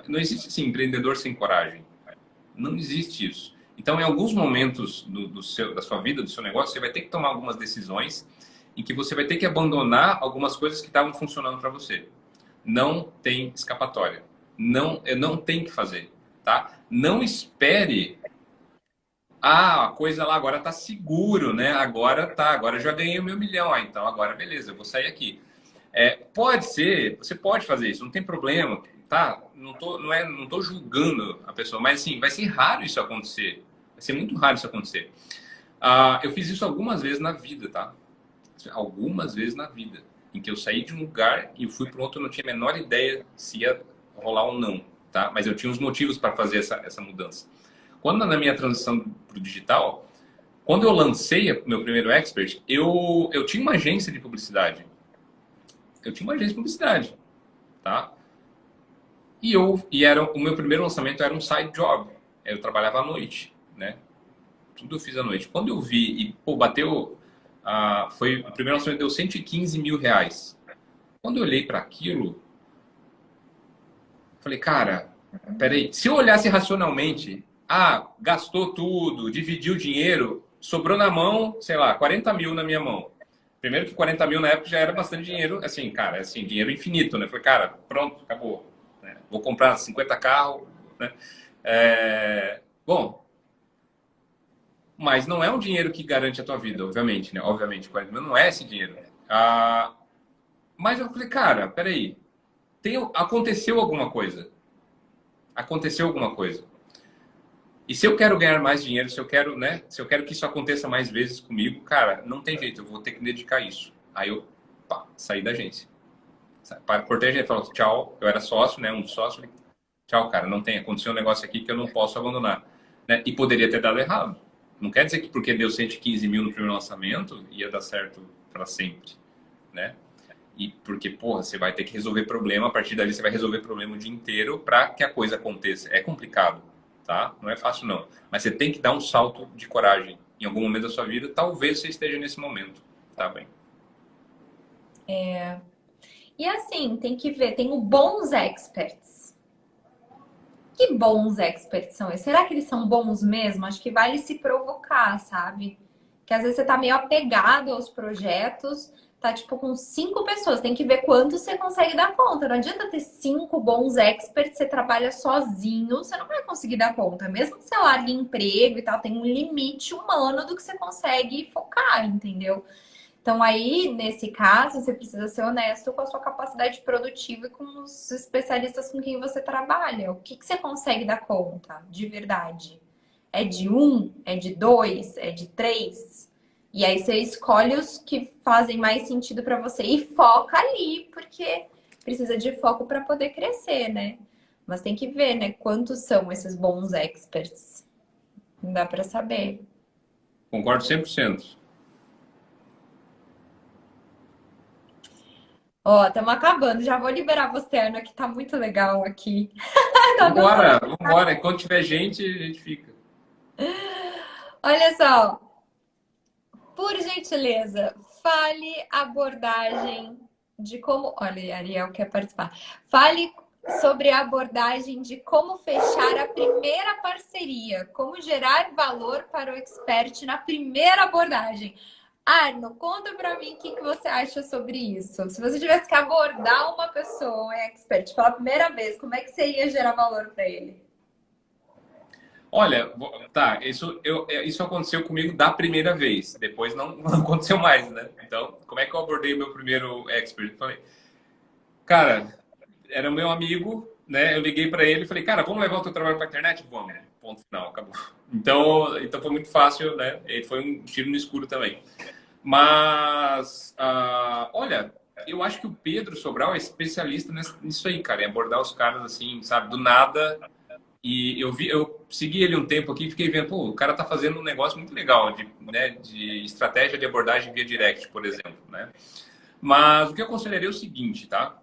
Não existe, assim, empreendedor sem coragem. Não existe isso. Então, em alguns momentos da sua vida, do seu negócio, você vai ter que tomar algumas decisões em que você vai ter que abandonar algumas coisas que estavam funcionando para você. Não tem escapatória. Não tem que fazer, tá? Não espere a coisa lá agora tá seguro, né? Agora eu já ganhei o meu milhão, então agora beleza, eu vou sair aqui. Pode ser, você pode fazer isso, não tem problema, tá? Não tô julgando a pessoa, mas assim, vai ser raro isso acontecer. Vai ser muito raro isso acontecer. Eu fiz isso algumas vezes na vida, tá? Algumas vezes na vida, em que eu saí de um lugar e fui para outro, eu não tinha a menor ideia se ia rolar ou não, tá? Mas eu tinha uns motivos para fazer essa mudança. Quando na minha transição para o digital, quando eu lancei o meu primeiro expert, eu tinha uma agência de publicidade. Eu tinha uma agência de publicidade, tá? O meu primeiro lançamento era um side job. Eu trabalhava à noite, né? Tudo eu fiz à noite. Quando eu vi e, pô, bateu... o primeiro lançamento deu 115 mil reais. Quando eu olhei para aquilo, falei, cara, peraí. Se eu olhasse racionalmente, gastou tudo, dividiu o dinheiro, sobrou na mão, sei lá, 40 mil na minha mão. Primeiro que 40 mil na época já era bastante dinheiro, assim, cara, assim, dinheiro infinito, né? Falei, cara, pronto, acabou. Né? Vou comprar 50 carros, né? Bom, mas não é um dinheiro que garante a tua vida, obviamente, né? Obviamente, 40 mil não é esse dinheiro. Mas eu falei, cara, peraí, aconteceu alguma coisa. Aconteceu alguma coisa. E se eu quero ganhar mais dinheiro, se eu quero, né? Se eu quero que isso aconteça mais vezes comigo, cara, não tem jeito, eu vou ter que me dedicar a isso. Aí eu, saí da agência. Cortei a gente, falou, tchau, eu era sócio, né? Um dos sócios, falei, tchau, cara, não tem, aconteceu um negócio aqui que eu não posso abandonar. Né? E poderia ter dado errado. Não quer dizer que porque deu 115 mil no primeiro lançamento, ia dar certo para sempre, né? E porque, porra, você vai ter que resolver problema, a partir dali você vai resolver problema o dia inteiro para que a coisa aconteça. É complicado, tá? Não é fácil, não. Mas você tem que dar um salto de coragem em algum momento da sua vida. Talvez você esteja nesse momento, tá bem? E assim, tem que ver, tem o bons experts. Que bons experts são esses? Será que eles são bons mesmo? Acho que vale se provocar, sabe? Que às vezes você tá meio apegado aos projetos, tá tipo com 5 pessoas, tem que ver quanto você consegue dar conta. Não adianta ter 5 bons experts, você trabalha sozinho, você não vai conseguir dar conta. Mesmo que você largue emprego e tal, tem um limite humano do que você consegue focar, entendeu? Então, aí, nesse caso, você precisa ser honesto com a sua capacidade produtiva e com os especialistas com quem você trabalha. O que você consegue dar conta, de verdade? É de 1? É de 2? É de 3? E aí você escolhe os que fazem mais sentido para você e foca ali, porque precisa de foco para poder crescer, né? Mas tem que ver, né? Quantos são esses bons experts? Não dá para saber. Concordo 100%. Ó, estamos acabando. Já vou liberar você, Ana, que tá muito legal aqui. Tá Vambora, gostando? vambora. Enquanto tiver gente, a gente fica. Olha só, por gentileza, fale a abordagem de como. Olha, Ariel quer participar. Fale sobre a abordagem de como fechar a primeira parceria, como gerar valor para o expert na primeira abordagem. Arno, conta pra mim o que você acha sobre isso. Se você tivesse que abordar uma pessoa, um expert, pela primeira vez, como é que você ia gerar valor para ele? Olha, tá, isso aconteceu comigo da primeira vez. Depois não aconteceu mais, né? Então, como é que eu abordei o meu primeiro expert? Eu falei, cara, era o meu amigo, né? Eu liguei para ele e falei, cara, vamos levar o teu trabalho para a internet? Vamos. Ponto final, acabou. Então foi muito fácil, né? E foi um tiro no escuro também. Mas, olha, eu acho que o Pedro Sobral é especialista nisso aí, cara, em abordar os caras assim, sabe, do nada. E eu segui ele um tempo aqui e fiquei vendo, pô, o cara tá fazendo um negócio muito legal de estratégia de abordagem via direct, por exemplo, né? Mas o que eu aconselharia é o seguinte, tá?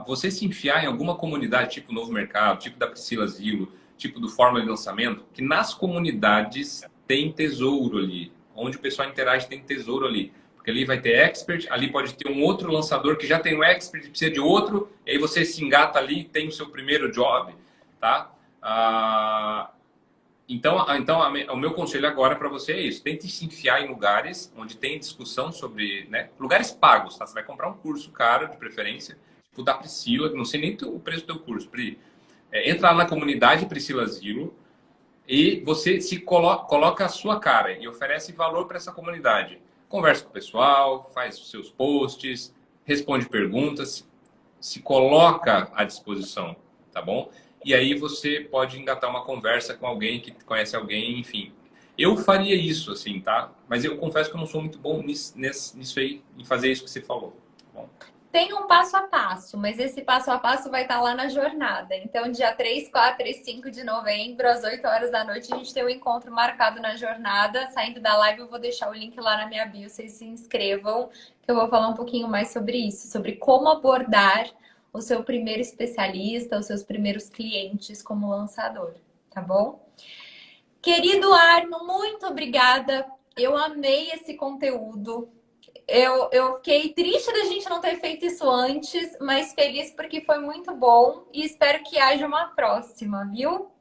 Você se enfiar em alguma comunidade, tipo Novo Mercado, tipo da Priscila Zilo, tipo do Fórmula de Lançamento, que nas comunidades tem tesouro ali. Onde o pessoal interage tem tesouro ali. Porque ali vai ter expert, ali pode ter um outro lançador que já tem um expert e precisa de outro, e aí você se engata ali e tem o seu primeiro job, tá? Então o meu conselho agora para você é isso. Tente se enfiar em lugares onde tem discussão sobre, né? Lugares pagos, tá? Você vai comprar um curso caro, de preferência, tipo da Priscila, não sei nem o preço do teu curso, Pri. Entra lá na comunidade Priscila Zilo e você se coloca a sua cara e oferece valor para essa comunidade. Conversa com o pessoal, faz os seus posts, responde perguntas, se coloca à disposição, tá bom? E aí você pode engatar uma conversa com alguém que conhece alguém, enfim. Eu faria isso, assim, tá? Mas eu confesso que eu não sou muito bom nisso aí, em fazer isso que você falou, tá bom? Tem um passo a passo, mas esse passo a passo vai estar lá na jornada. Então, dia 3, 4 e 5 de novembro, às 8 horas da noite, a gente tem um encontro marcado na jornada. Saindo da live, eu vou deixar o link lá na minha bio, vocês se inscrevam, que eu vou falar um pouquinho mais sobre isso, sobre como abordar o seu primeiro especialista, os seus primeiros clientes como lançador, tá bom? Querido Arno, muito obrigada. Eu amei esse conteúdo. Eu fiquei triste da gente não ter feito isso antes, mas feliz porque foi muito bom e espero que haja uma próxima, viu?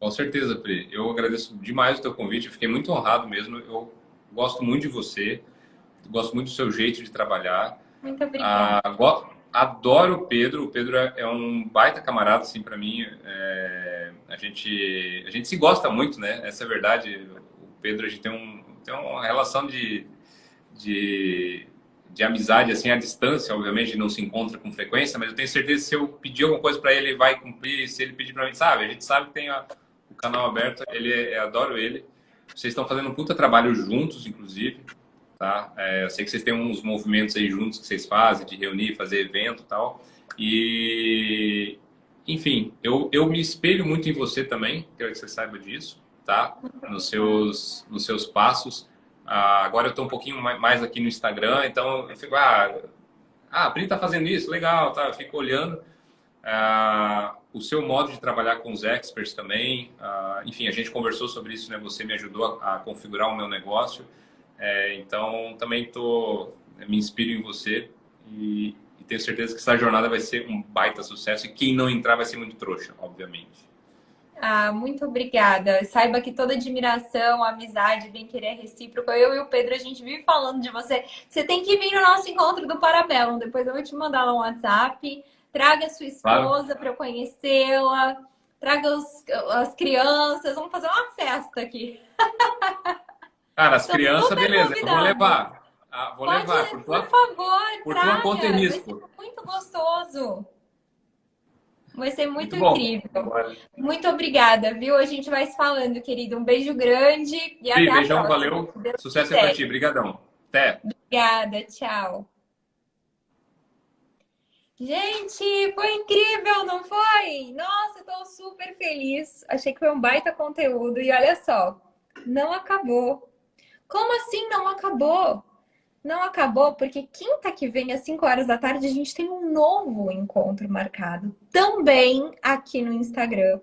Com certeza, Pri. Eu agradeço demais o teu convite. Eu fiquei muito honrado mesmo. Eu gosto muito de você, gosto muito do seu jeito de trabalhar. Muito obrigada. Adoro o Pedro. O Pedro é um baita camarada, assim, para mim. A gente se gosta muito, né? Essa é a verdade. O Pedro, a gente tem uma relação de amizade, assim, à distância. Obviamente, não se encontra com frequência, mas eu tenho certeza que se eu pedir alguma coisa para ele, ele vai cumprir. Se ele pedir para mim, sabe? A gente sabe que tem o canal aberto. Adoro ele. Vocês estão fazendo um puta trabalho juntos, inclusive. Tá? Eu sei que vocês têm uns movimentos aí juntos que vocês fazem, de reunir, fazer evento e tal. E, enfim, eu me espelho muito em você também, quero que você saiba disso, tá? Nos seus passos. Agora eu estou um pouquinho mais aqui no Instagram, então eu fico, a Pri tá fazendo isso, legal, tá? Eu fico olhando. O seu modo de trabalhar com os experts também. Enfim, a gente conversou sobre isso, né? Você me ajudou a configurar o meu negócio. Então, também me inspiro em você e tenho certeza que essa jornada vai ser um baita sucesso e quem não entrar vai ser muito trouxa, obviamente. Muito obrigada. Saiba que toda admiração, amizade, bem-querer recíproco. Eu e o Pedro, a gente vive falando de você. Você tem que vir no nosso encontro do Parabellum. Depois eu vou te mandar lá um WhatsApp. Traga a sua esposa Claro. para eu conhecê-la. Traga as crianças. Vamos fazer uma festa aqui. Cara, as Estão crianças, super beleza, eu vou convidados. levar. Vou Pode, levar, por favor, por tua conta e traga. Vai ser risco. muito gostoso. Vai ser muito Muito bom. incrível. Bora. Muito obrigada, viu? A gente vai se falando, querido. Um beijo grande e Pri, até a beijão, próxima. valeu. Se Deus Sucesso aí pra quiser. ti, brigadão. Até. Obrigada, tchau. Gente, foi incrível, não foi? Nossa, eu tô super feliz. Achei que foi um baita conteúdo. E olha só, não acabou. Como assim não acabou? Não acabou porque quinta que vem, às 5 horas da tarde, a gente tem um novo encontro marcado. Também aqui no Instagram.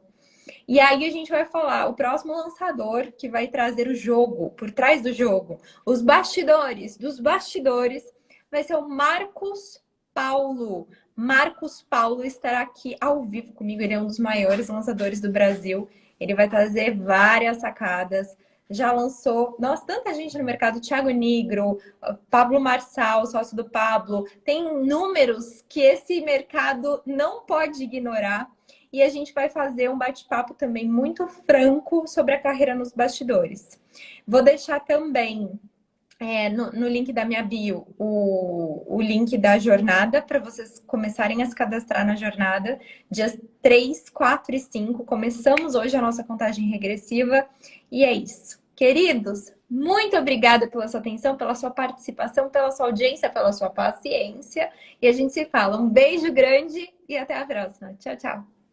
E aí a gente vai falar, o próximo lançador que vai trazer o jogo, por trás do jogo, os bastidores dos bastidores, vai ser o Marcos Paulo. Marcos Paulo estará aqui ao vivo comigo, ele é um dos maiores lançadores do Brasil. Ele vai trazer várias sacadas. Já lançou, nossa, tanta gente no mercado, Thiago Nigro, Pablo Marçal, sócio do Pablo. Tem números que esse mercado não pode ignorar. E a gente vai fazer um bate-papo também muito franco sobre a carreira nos bastidores. Vou deixar também no link da minha bio o link da jornada para vocês começarem a se cadastrar na jornada. Dias 3, 4 e 5. Começamos hoje a nossa contagem regressiva. E é isso. Queridos, muito obrigada pela sua atenção, pela sua participação, pela sua audiência, pela sua paciência. E a gente se fala. Um beijo grande e até a próxima. Tchau, tchau.